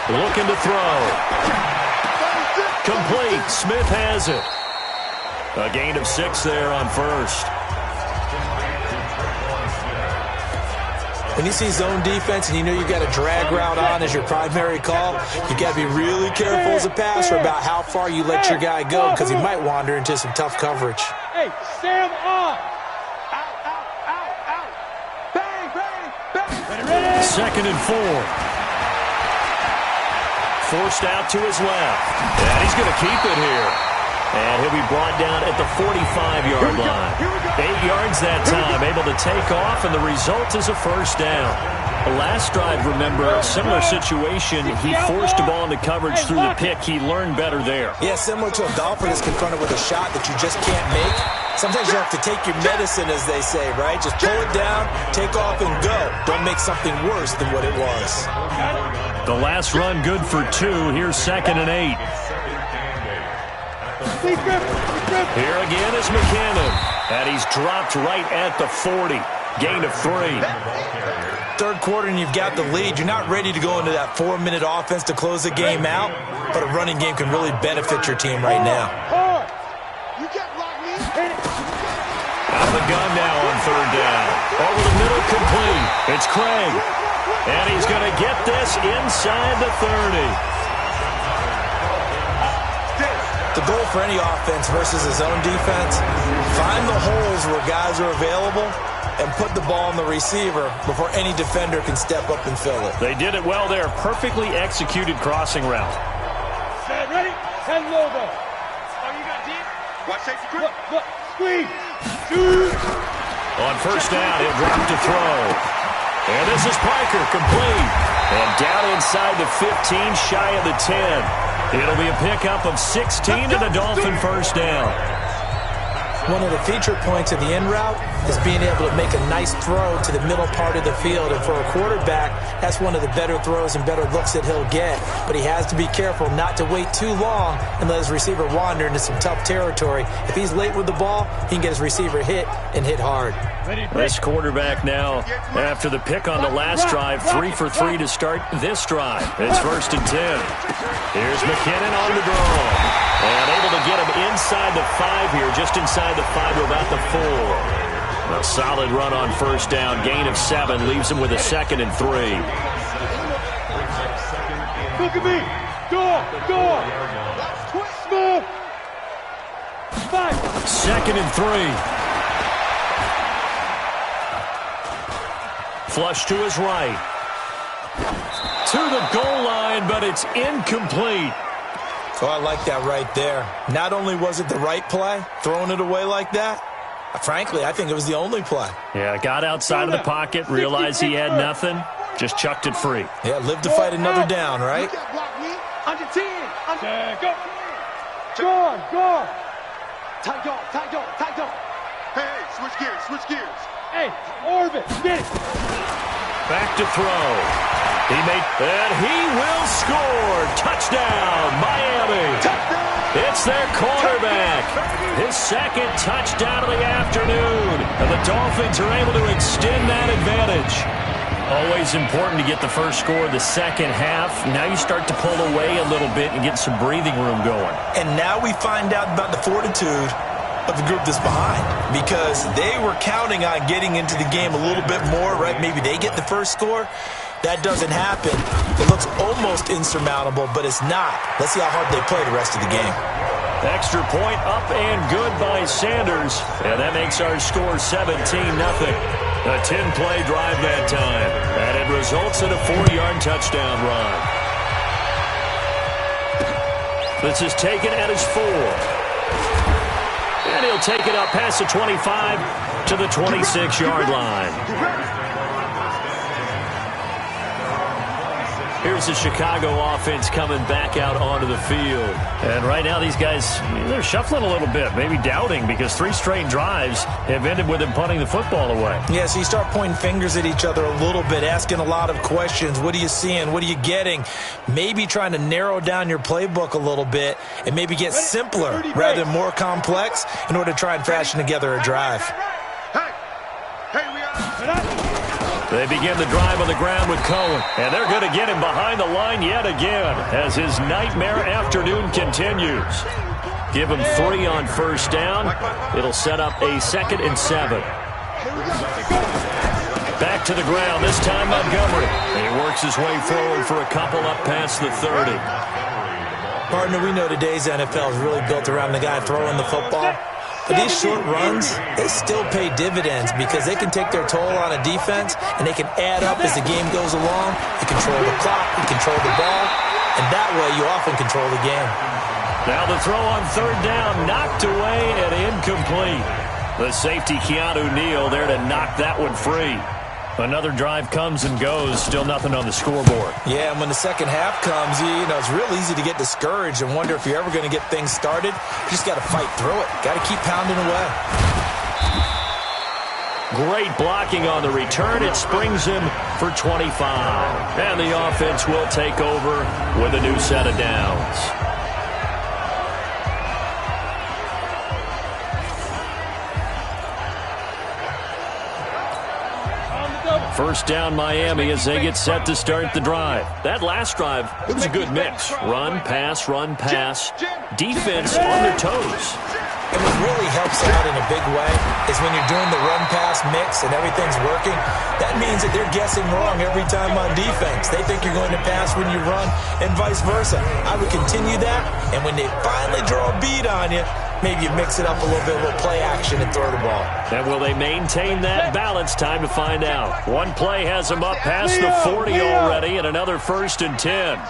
Looking to throw. Complete. Smith has it. A gain of 6 there on 1st. When you see zone defense and you know you got a drag route on as your primary call, you got to be really careful as a passer about how far you let your guy go, because he might wander into some tough coverage. Hey, Sam off! Ready? 2nd and 4. Forced out to his left. And he's going to keep it here. And he'll be brought down at the 45-yard line. 8 yards that time, able to take off, and the result is a 1st down. The last drive, remember, a similar situation. He forced the ball into coverage through the pick. He learned better there. Yeah, similar to a golfer that's confronted with a shot that you just can't make. Sometimes you have to take your medicine, as they say, right? Just pull it down, take off, and go. Don't make something worse than what it was. The last run good for 2. Here's 2nd and 8. Here again is McKinnon. And he's dropped right at the 40. Gain of 3. 3rd quarter and you've got the lead. You're not ready to go into that 4-minute offense to close the game out, but a running game can really benefit your team right now. Out of the gun now on 3rd down. Over the middle, complete. It's Craig. And he's going to get this inside the 30. The goal for any offense versus a zone defense, find the holes where guys are available and put the ball on the receiver before any defender can step up and fill it. They did it well there. Perfectly executed crossing route. Set, ready? Head logo. Oh, you got deep? Watch safety. Look. Squeeze. Shoot. On 1st down, he'll drop to throw. And this is Parker, complete. And down inside the 15, shy of the 10. It'll be a pickup of 16 and a Dolphin 1st down. One of the feature points of the in route is being able to make a nice throw to the middle part of the field. And for a quarterback, that's one of the better throws and better looks that he'll get. But he has to be careful not to wait too long and let his receiver wander into some tough territory. If he's late with the ball, he can get his receiver hit and hit hard. This quarterback now, after the pick on the last drive, 3 for 3 to start this drive. It's 1st and 10. Here's McKinnon on the draw. And able to get him inside the 5 here, just inside the 5 to about the 4. A solid run on 1st down. Gain of 7 leaves him with a 2nd and 3. Look at me. Door. Smooth. 5. 2nd and 3. Flush to his right. To the goal line, but it's incomplete. Oh, I like that right there. Not only was it the right play, throwing it away like that, frankly, I think it was the only play. Yeah, got outside of the pocket, realized he had nothing, just chucked it free. Yeah, live to fight another down, right? Under 10. Go. Go. Tight dog. Hey, switch gears. Hey, orbit, get it. Back to throw. And he will score. Touchdown, Miami. It's their quarterback. His 2nd touchdown of the afternoon. And the Dolphins are able to extend that advantage. Always important to get the first score of the second half. Now you start to pull away a little bit and get some breathing room going. And now we find out about the fortitude of the group that's behind, because they were counting on getting into the game a little bit more, right? Maybe they get the first score. That doesn't happen. It looks almost insurmountable, but it's not. Let's see how hard they play the rest of the game. Extra point up and good by Sanders. And that makes our score 17-0. A 10-play drive that time. And it results in a 4-yard touchdown run. This is taken at his 4. And he'll take it up past the 25 to the 26-yard line. Here's the Chicago offense coming back out onto the field. And right now these guys, they're shuffling a little bit, maybe doubting, because 3 straight drives have ended with them punting the football away. Yeah, so you start pointing fingers at each other a little bit, asking a lot of questions. What are you seeing? What are you getting? Maybe trying to narrow down your playbook a little bit and maybe get simpler rather than more complex in order to try and fashion together a drive. They begin the drive on the ground with Cohen, and they're going to get him behind the line yet again as his nightmare afternoon continues. Give him 3 on first down. It'll set up a 2nd and 7. Back to the ground, this time Montgomery. He works his way forward for a couple up past the 30. Partner, we know today's NFL is really built around the guy throwing the football. But these short runs, they still pay dividends because they can take their toll on a defense and they can add up as the game goes along. You control the clock, you control the ball, and that way you often control the game. Now the throw on 3rd down, knocked away and incomplete. The safety, Keanu Neal, there to knock that one free. Another drive comes and goes, still nothing on the scoreboard. Yeah, and when the second half comes, you know, it's real easy to get discouraged and wonder if you're ever going to get things started. You just got to fight through it. Got to keep pounding away. Great blocking on the return. It springs him for 25. And the offense will take over with a new set of downs. First down Miami as they get set to start the drive. That last drive, it was a good mix. Run, pass, defense on their toes. And what really helps out in a big way is when you're doing the run-pass mix and everything's working, that means that they're guessing wrong every time on defense. They think you're going to pass when you run and vice versa. I would continue that, and when they finally draw a beat on you, maybe you mix it up a little bit with play action and throw the ball. And will they maintain that balance? Time to find out. One play has them up past the 40 already, and another 1st and 10.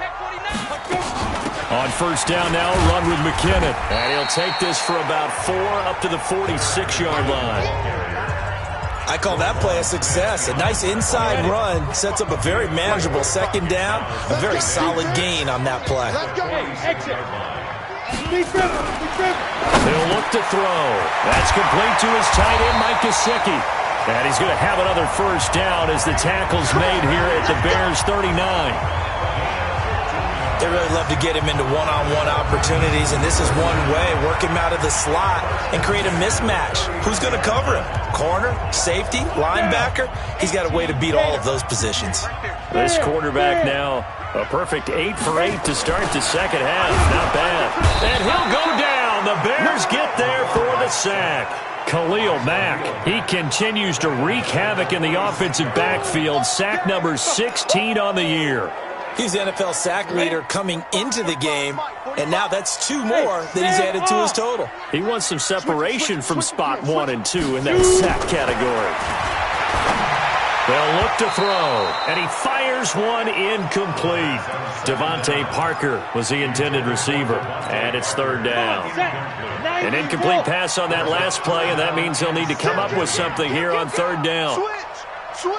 On first down now, run with McKinnon. And he'll take this for about 4 up to the 46-yard line. I call that play a success. A nice inside run sets up a very manageable 2nd down. A very solid gain on that play. He'll look to throw. That's complete to his tight end, Mike Gesicki. And he's going to have another first down as the tackle's made here at the Bears' 39. They really love to get him into one-on-one opportunities, and this is one way. Work him out of the slot and create a mismatch. Who's going to cover him? Corner, safety, linebacker? He's got a way to beat all of those positions. This quarterback now, a perfect 8 for 8 to start the second half. Not bad. And he'll go down. The Bears get there for the sack. Khalil Mack, he continues to wreak havoc in the offensive backfield. Sack number 16 on the year. He's the NFL sack leader coming into the game, and now that's 2 more that he's added to his total. He wants some separation from spot 1 and 2 in that sack category. They'll look to throw, and he fires one incomplete. Devontae Parker was the intended receiver, and it's 3rd down. An incomplete pass on that last play, and that means he'll need to come up with something here on 3rd down. Switch.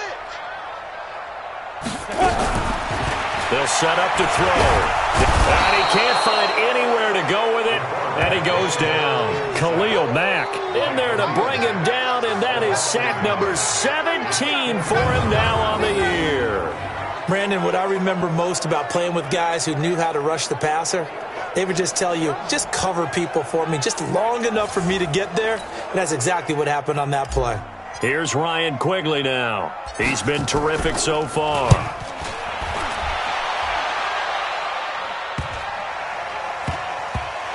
They'll set up to throw. And he can't find anywhere to go with it, and he goes down. Khalil Mack in there to bring him down, and that is sack number 17 for him now on the year. Brandon, what I remember most about playing with guys who knew how to rush the passer, they would just tell you, just cover people for me, just long enough for me to get there, and that's exactly what happened on that play. Here's Ryan Quigley now. He's been terrific so far.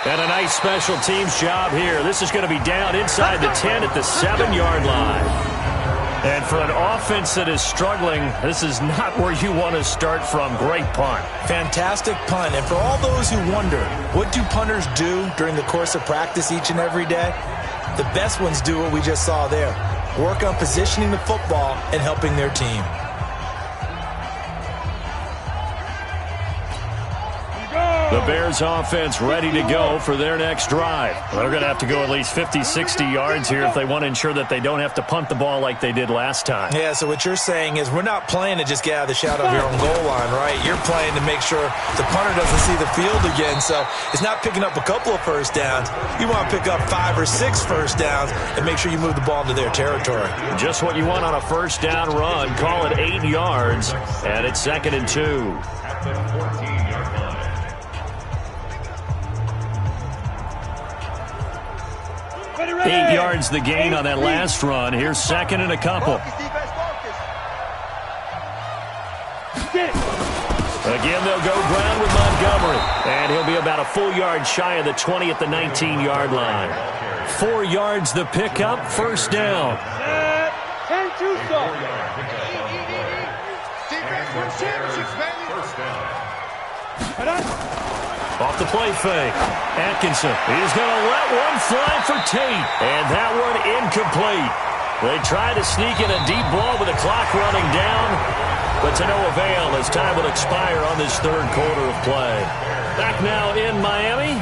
And a nice special teams job here. This is going to be down inside the 10 at the 7-yard line. And for an offense that is struggling, this is not where you want to start from. Great punt. Fantastic punt. And for all those who wonder, what do punters do during the course of practice each and every day? The best ones do what we just saw there. Work on positioning the football and helping their team. Go! The Bears offense ready to go for their next drive. They're going to have to go at least 50, 60 yards here if they want to ensure that they don't have to punt the ball like they did last time. Yeah, so what you're saying is we're not playing to just get out of the shadow of your own goal line, right? You're playing to make sure the punter doesn't see the field again. So it's not picking up a couple of first downs. You want to pick up 5 or 6 first downs and make sure you move the ball into their territory. Just what you want on a first down run. Call it 8 yards, and it's 2nd and 2. At the 14-yard line. 8 yards the gain on that last run. Here's 2nd and a couple. Again, they'll go ground with Montgomery. And he'll be about a full yard shy of the 20 at the 19-yard line. 4 yards the pickup, first down. 10-2 stop. First down. Off the play fake. Atkinson. He's going to let one fly for Tate. And that one incomplete. They try to sneak in a deep ball with the clock running down, but to no avail as time will expire on this third quarter of play. Back now in Miami.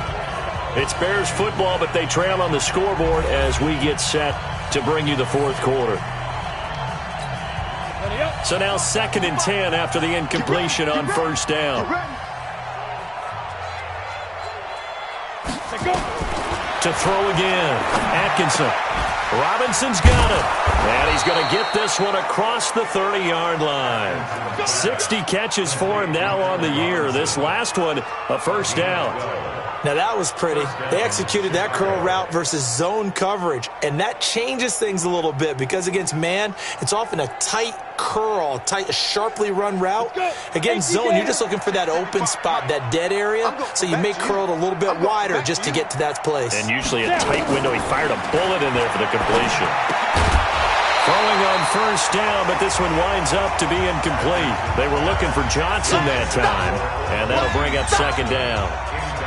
It's Bears football, but they trail on the scoreboard as we get set to bring you the fourth quarter. So now 2nd and 10 after the incompletion on first down. To throw again. Atkinson. Robinson's got it. And he's going to get this one across the 30-yard line. 60 catches for him now on the year. This last one, a first down. Now, that was pretty. They executed that curl route versus zone coverage, and that changes things a little bit because against man, it's often a tight curl, tight, sharply run route. Against zone, you're just looking for that open spot, that dead area, so you may curl it a little bit wider just to get to that place. And usually a tight window. He fired a bullet in there for the completion. Throwing on first down, but this one winds up to be incomplete. They were looking for Johnson that time, and that'll bring up 2nd down.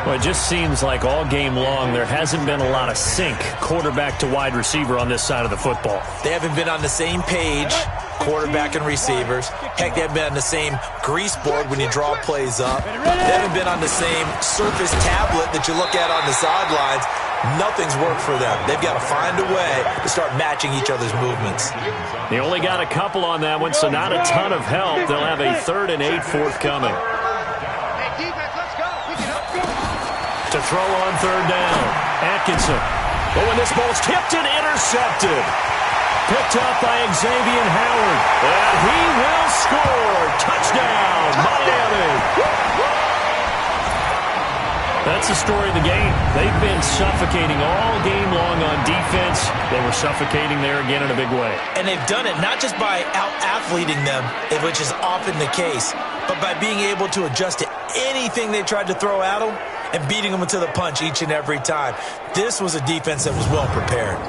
Well, it just seems like all game long there hasn't been a lot of sync quarterback to wide receiver on this side of the football. They haven't been on the same page, quarterback and receivers. Heck, they haven't been on the same grease board when you draw plays up. They haven't been on the same surface tablet that you look at on the sidelines. Nothing's worked for them. They've got to find a way to start matching each other's movements. They only got a couple on that one, so not a ton of help. They'll have a 3rd and 8 forthcoming. To throw on third down. Atkinson. But when this ball's tipped and intercepted. Picked up by Xavier Howard. And he will score. Touchdown, Miami. That's the story of the game. They've been suffocating all game long on defense. They were suffocating there again in a big way. And they've done it not just by out-athleting them, which is often the case, but by being able to adjust to anything they tried to throw at them and beating them to the punch each and every time. This was a defense that was well prepared.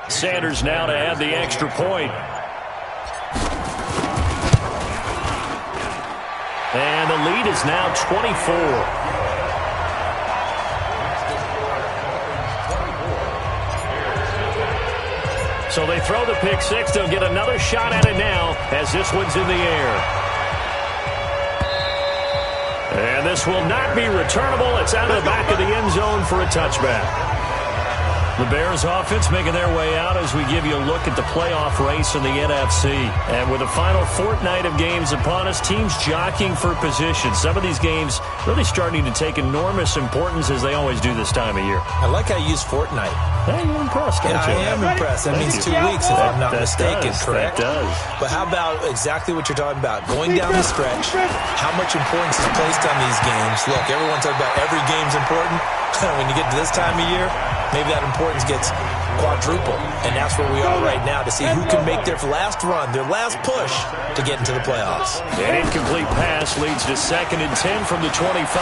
Sanders now to add the extra point. And the lead is now 24. So they throw the pick six. They'll get another shot at it now as this one's in the air. And this will not be returnable. It's out of the back of the end zone for a touchback. The Bears offense making their way out as we give you a look at the playoff race in the NFC. And with the final fortnight of games upon us, teams jockeying for position. Some of these games really starting to take enormous importance as they always do this time of year. I like how you use fortnight. Hey, you're impressed, aren't you? I am impressed. That means 2 weeks, if I'm not mistaken, correct? That does. But how about exactly what you're talking about? Going down the stretch, how much importance is placed on these games? Look, everyone talks about every game's important. When you get to this time of year, maybe that importance gets quadrupled. And that's where we are right now to see who can make their last run, their last push to get into the playoffs. An incomplete pass leads to 2nd and 10 from the 25.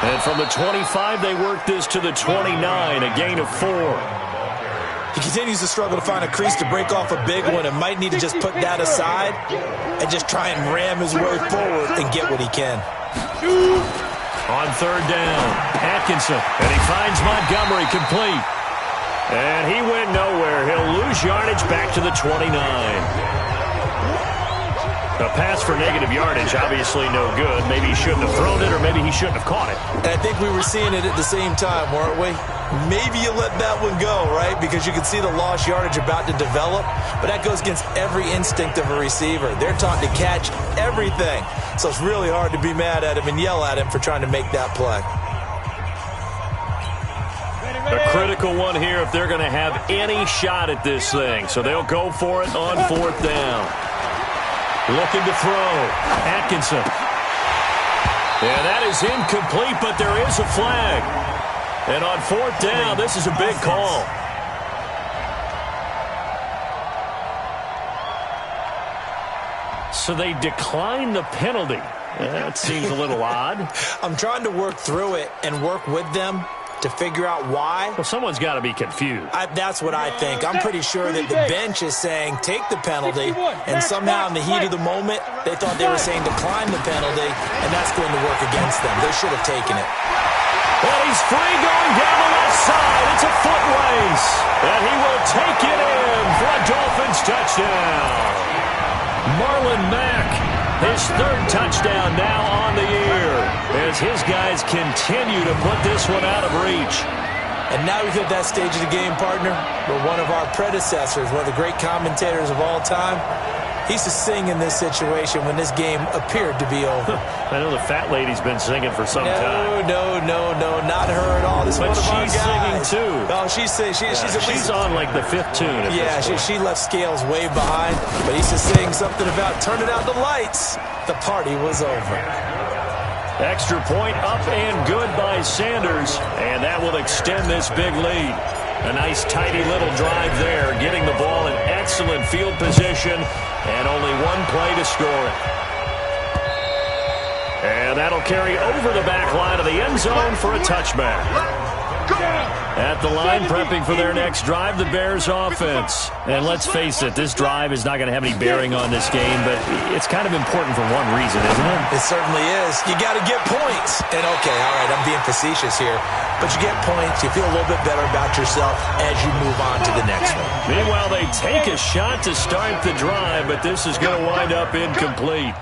And from the 25, they work this to the 29, a gain of 4. He continues to struggle to find a crease to break off a big one and might need to just put that aside and just try and ram his way forward and get what he can. On 3rd down, Atkinson, and he finds Montgomery complete. And he went nowhere. He'll lose yardage back to the 29. A pass for negative yardage, obviously no good. Maybe he shouldn't have thrown it, or maybe he shouldn't have caught it. And I think we were seeing it at the same time, weren't we? Maybe you let that one go, right? Because you can see the lost yardage about to develop. But that goes against every instinct of a receiver. They're taught to catch everything. So it's really hard to be mad at him and yell at him for trying to make that play. A critical one here if they're going to have any shot at this thing. So they'll go for it on 4th down. Looking to throw. Atkinson. And that is incomplete, but there is a flag. And on 4th down, this is a big call. So they decline the penalty. That seems a little odd. I'm trying to work through it and work with them to figure out why. Well, someone's got to be confused. That's what I think. I'm pretty sure that the bench is saying take the penalty, and somehow in the heat of the moment, they thought they were saying decline the penalty, and that's going to work against them. They should have taken it. And he's free going down the left side. It's a foot race. And he will take it in for a Dolphins touchdown. Marlon Mack, his 3rd touchdown now on the year as his guys continue to put this one out of reach. And now we've hit that stage of the game, partner, where one of our predecessors, one of the great commentators of all time, he used to sing in this situation when this game appeared to be over. I know the fat lady's been singing for some time. No, not her at all. This is one of our guys. She's singing too. Oh, she's at least on like the 5th tune. Yeah, she left Scales way behind, but he used to sing something about turning out the lights. The party was over. Extra point up and good by Sanders, and that will extend this big lead. A nice, tidy little drive there, getting the ball in excellent field position, and only one play to score it. And that'll carry over the back line of the end zone for a touchback. At the line, prepping for their next drive, the Bears offense. And let's face it, this drive is not going to have any bearing on this game, but it's kind of important for one reason, isn't it? It certainly is. You got to get points. And okay, all right, I'm being facetious here, but you get points, you feel a little bit better about yourself as you move on to the next one. Meanwhile, they take a shot to start the drive, but this is going to wind up incomplete.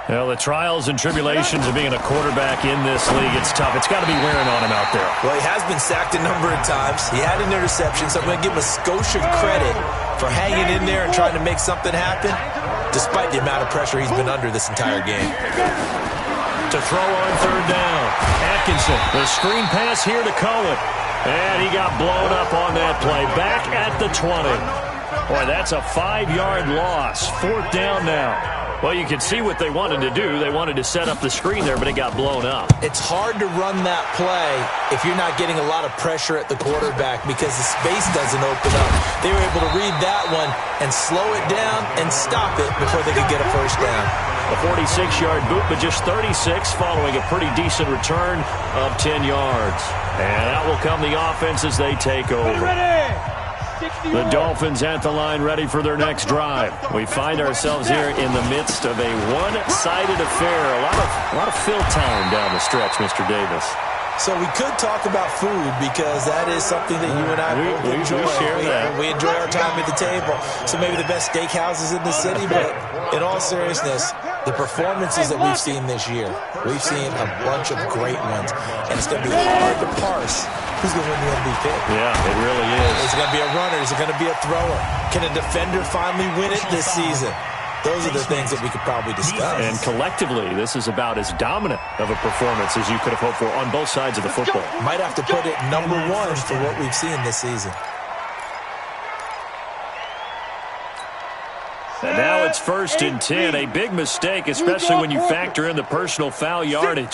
Well, the trials and tribulations of being a quarterback in this league, it's tough. It's got to be wearing on him out there. Well, he has been sacked a number of times. He had an interception, so I'm going to give him a Scotia credit for hanging in there and trying to make something happen, despite the amount of pressure he's been under this entire game. To throw on 3rd down, Atkinson, the screen pass here to Cohen. And he got blown up on that play. Back at the 20. Boy, that's a 5-yard loss. 4th down now. Well, you can see what they wanted to do. They wanted to set up the screen there, but it got blown up. It's hard to run that play if you're not getting a lot of pressure at the quarterback because the space doesn't open up. They were able to read that one and slow it down and stop it before they could get a 1st down. A 46-yard boot, but just 36 following a pretty decent return of 10 yards. And out will come the offense as they take over. The Dolphins at the line ready for their next drive. We find ourselves here in the midst of a one-sided affair. A lot of fill time down the stretch, Mr. Davis. So we could talk about food because that is something that you and I both enjoy. We share that. We enjoy our time at the table. So maybe the best steakhouses in the city, but in all seriousness, the performances that we've seen this year, we've seen a bunch of great ones, and it's going to be hard to parse who's going to win the MVP. Yeah, it really is. Is it going to be a runner? Is it going to be a thrower? Can a defender finally win it this season? Those are the things that we could probably discuss. And collectively, this is about as dominant of a performance as you could have hoped for on both sides of the football. Might have to put it number 1 for what we've seen this season. And now it's 1st and 10. A big mistake, especially when you factor in the personal foul yardage.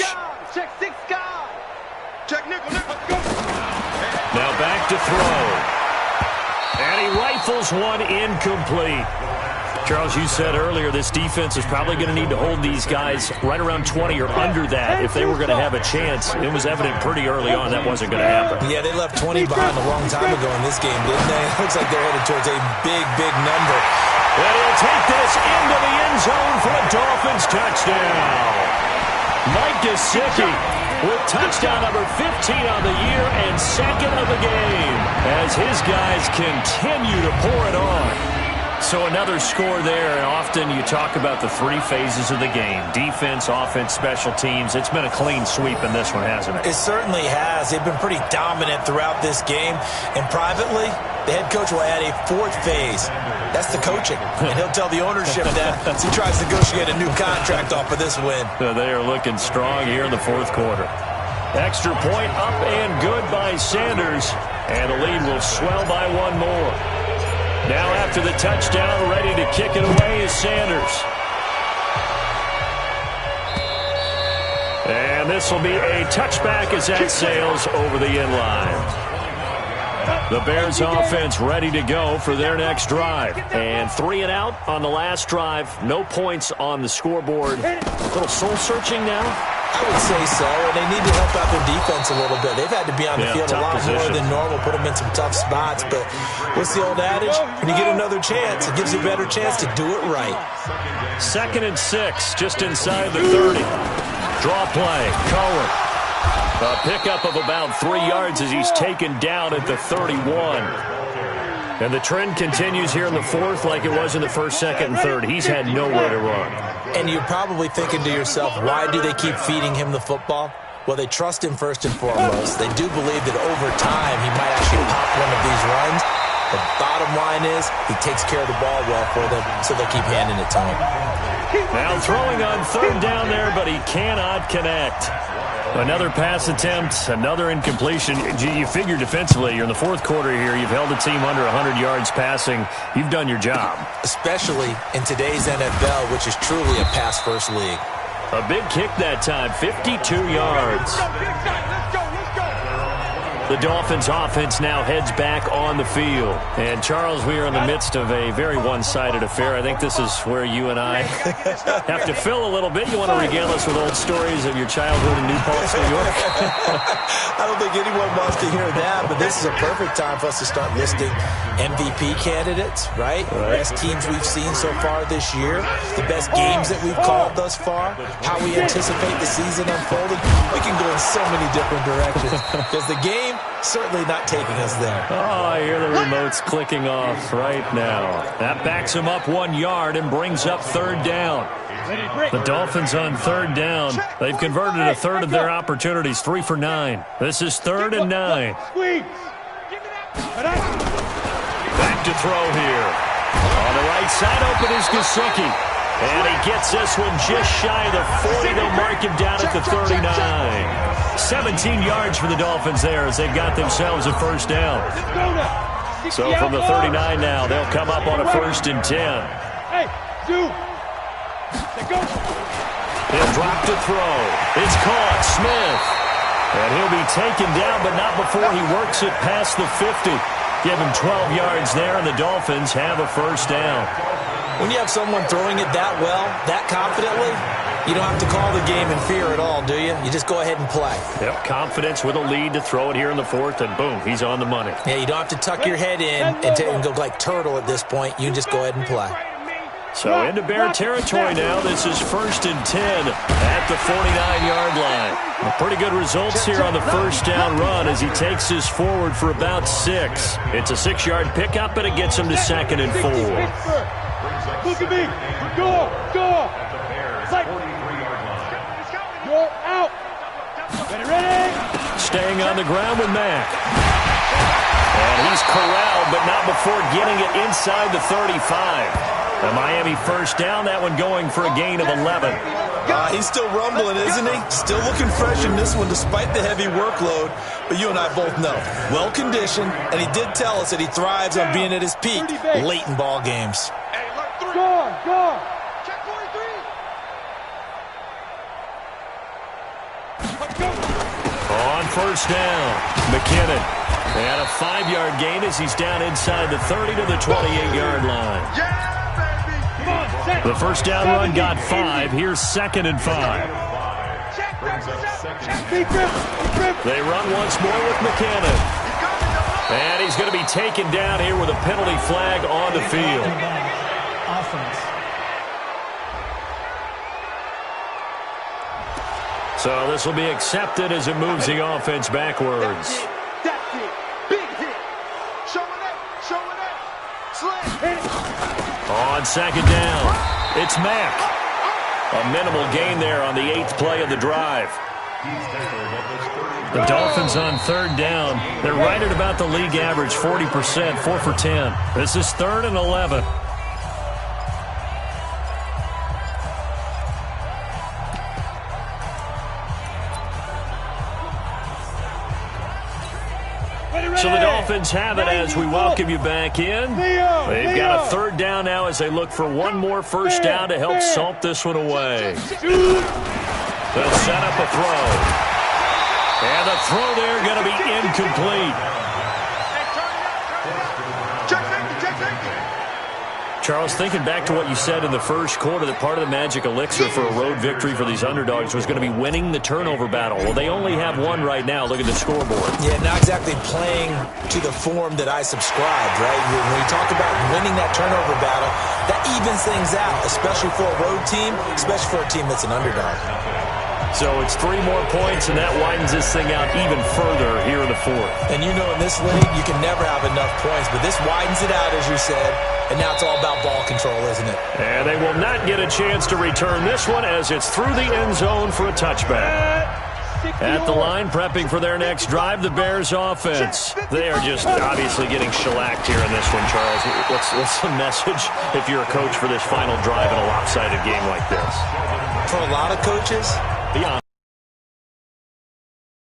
Check 6 guys. Check Niquo. Now back to throw. And he rifles one incomplete. Charles, you said earlier this defense is probably going to need to hold these guys right around 20 or under that if they were going to have a chance. It was evident pretty early on that wasn't going to happen. Yeah, they left 20 behind a long time ago in this game, didn't they? It looks like they're headed towards a big, big number. And he'll take this into the end zone for a Dolphins touchdown. Mike Gesicki with touchdown number 15 on the year and second of the game as his guys continue to pour it on. So another score there, and often you talk about the three phases of the game. Defense, offense, special teams. It's been a clean sweep in this one, hasn't it? It certainly has. They've been pretty dominant throughout this game. And privately, the head coach will add a fourth phase. That's the coaching. And he'll tell the ownership that as he tries to negotiate a new contract off of this win. They are looking strong here in the fourth quarter. Extra point up and good by Sanders. And the lead will swell by one more. Now after the touchdown, ready to kick it away is Sanders. And this will be a touchback as that sails over the end line. The Bears offense ready to go for their next drive. And 3 and out on the last drive. No points on the scoreboard. A little soul-searching now? I would say so, and they need to help out their defense a little bit. They've had to be on the field a lot more than normal, put them in some tough spots. But what's the old adage? When you get another chance, it gives you a better chance to do it right. 2nd and 6, just inside the 30. Draw play, Cohen. A pickup of about 3 yards as he's taken down at the 31. And the trend continues here in the fourth like it was in the first, second, and third. He's had nowhere to run. And you're probably thinking to yourself, why do they keep feeding him the football? Well, they trust him first and foremost. They do believe that over time he might actually pop one of these runs. The bottom line is he takes care of the ball well for them, so they'll keep handing it to him. Now throwing on third down there, but he cannot connect. Another pass attempt, another incompletion. You figure defensively, you're in the fourth quarter here. You've held the team under 100 yards passing. You've done your job. Especially in today's NFL, which is truly a pass-first league. A big kick that time, 52 yards. The Dolphins offense now heads back on the field. And, Charles, we are in the midst of a very one-sided affair. I think this is where you and I have to fill a little bit. You want to regale us with old stories of your childhood in New Paltz, New York? I don't think anyone wants to hear that, but this is a perfect time for us to start listing MVP candidates, right? Best teams we've seen so far this year, the best games that we've called thus far, how we anticipate the season unfolding. We can go in so many different directions because the game certainly not taking us there. Oh, I hear the remotes clicking off right now. That backs him up 1 yard and brings up third down. The Dolphins on third down. They've converted a third of their opportunities, 3 for 9. This is 3rd and 9. Back to throw here. On the right side, open is Gesicki. And he gets this one just shy of the 40. They'll mark him down at the 39. 17 yards for the Dolphins there as they've got themselves a first down. So from the 39 now, they'll come up on a 1st and 10. He'll drop to throw. It's caught. Smith. And he'll be taken down, but not before he works it past the 50. Give him 12 yards there, and the Dolphins have a first down. When you have someone throwing it that well, that confidently, you don't have to call the game in fear at all, do you? You just go ahead and play. Yep, confidence with a lead to throw it here in the fourth, and boom, he's on the money. Yeah, you don't have to tuck your head in and go like turtle at this point. You can just go ahead and play. So into Bear territory now. This is 1st and 10 at the 49-yard line. Pretty good results here on the first down run as he takes this forward for about 6. It's a 6-yard pickup, and it gets him to 2nd and 4. Look at me. Go. You're out. Ready. Staying on the ground with Mack. And he's corralled, but not before getting it inside the 35. The Miami first down, that one going for a gain of 11. He's still rumbling, isn't he? Still looking fresh in this one despite the heavy workload. But you and I both know, well-conditioned, and he did tell us that he thrives on being at his peak late in ball games. Go. Check 43. On first down, McKinnon. And a 5-yard gain as he's down inside the 30 to the 28-yard line. The first down run got 5. Here's 2nd and 5. They run once more with McCannon. And he's going to be taken down here with a penalty flag on the field. Offense. So this will be accepted as it moves the offense backwards. That's it. Big hit. Showing up. Showing up. Slam. On 2nd down, it's Mack. A minimal gain there on the 8th play of the drive. The Dolphins on 3rd down. They're right at about the league average, 40%, 4 for 10. This is 3rd and 11. So the Dolphins have it as we welcome you back in. They've got a 3rd down now as they look for one more first down to help salt this one away. They'll set up a throw. And the throw there going to be incomplete. Charles, thinking back to what you said in the first quarter, that part of the magic elixir for a road victory for these underdogs was going to be winning the turnover battle. Well, they only have one right now. Look at the scoreboard. Yeah, not exactly playing to the form that I subscribed, right? When you talk about winning that turnover battle, that evens things out, especially for a road team, especially for a team that's an underdog. So it's 3 more points, and that widens this thing out even further here in the 4th. And you know in this league, you can never have enough points, but this widens it out, as you said, and now it's all about ball control, isn't it? And they will not get a chance to return this one as it's through the end zone for a touchback. At the line, prepping for their next drive, the Bears offense. They are just obviously getting shellacked here in this one, Charles. What's the message if you're a coach for this final drive in a lopsided game like this? For a lot of coaches,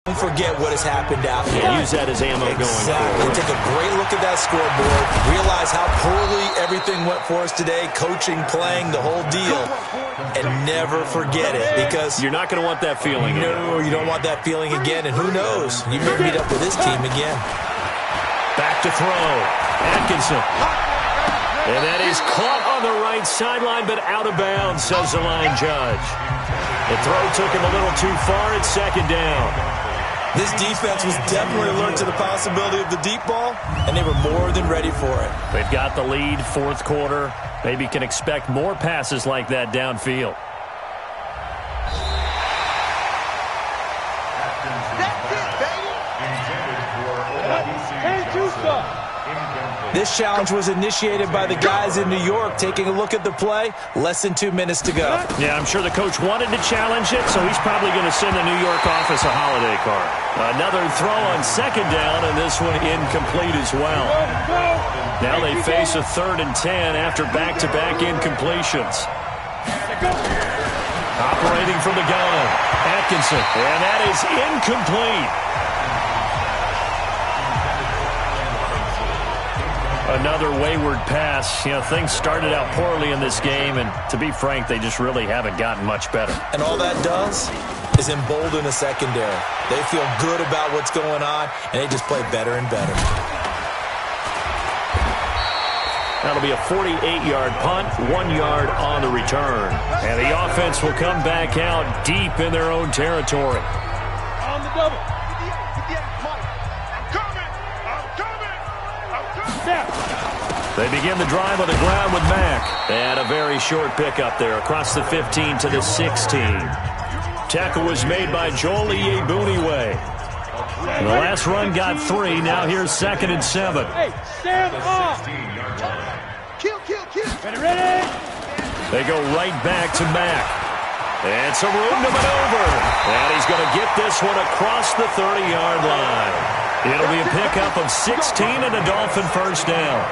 don't forget what has happened out here. Yeah, use that as ammo going forward. Take a great look at that scoreboard. Realize how poorly everything went for us today. Coaching, playing, the whole deal. And never forget it, because you're not going to want that feeling again. No, you don't want that feeling again. And who knows? You may meet up with this team again. Back to throw. Atkinson. And that is caught on the right sideline, but out of bounds, says the line judge. The throw took him a little too far. It's 2nd down. This defense was definitely alert to the possibility of the deep ball, and they were more than ready for it. They've got the lead, 4th quarter. Maybe can expect more passes like that downfield. This challenge was initiated by the guys in New York. Taking a look at the play, less than 2 minutes to go. Yeah, I'm sure the coach wanted to challenge it, so he's probably going to send the New York office a holiday card. Another throw on 2nd down, and this one incomplete as well. Now they face a 3rd and 10 after back-to-back incompletions. Operating from the gun, Atkinson, and that is incomplete. Another wayward pass. You know, things started out poorly in this game, and to be frank, they just really haven't gotten much better. And all that does is embolden the secondary. They feel good about what's going on, and they just play better and better. That'll be a 48-yard punt, 1 yard on the return. And the offense will come back out deep in their own territory. On the double. They begin the drive on the ground with Mack. And a very short pickup there across the 15 to the 16. Tackle was made by Joel Bouie. The last run got 3. Now here's 2nd and 7. Hey, stand off. Kill. Ready? They go right back to Mack. And some room to maneuver. And he's going to get this one across the 30-yard line. It'll be a pickup of 16 and a Dolphin first down.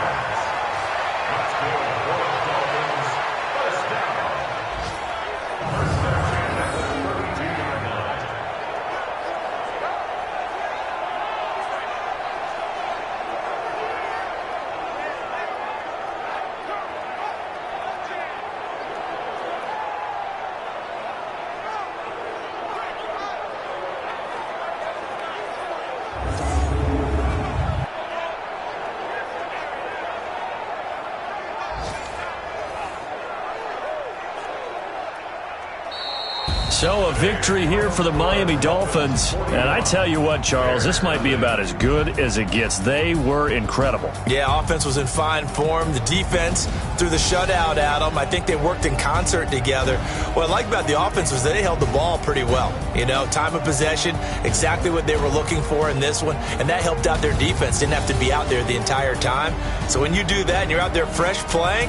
So a victory here for the Miami Dolphins. And I tell you what, Charles, this might be about as good as it gets. They were incredible. Yeah, offense was in fine form. The defense threw the shutout at them. I think they worked in concert together. What I like about the offense was that they held the ball pretty well. You know, time of possession, exactly what they were looking for in this one. And that helped out their defense. Didn't have to be out there the entire time. So when you do that and you're out there fresh playing,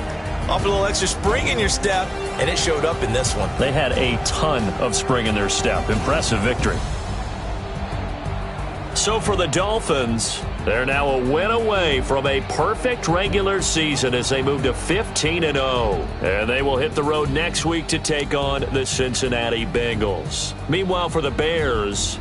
off a little extra spring in your step, and it showed up in this one. They had a ton of spring in their step. Impressive victory. So for the Dolphins, they're now a win away from a perfect regular season as they move to 15-0. And they will hit the road next week to take on the Cincinnati Bengals. Meanwhile, for the Bears,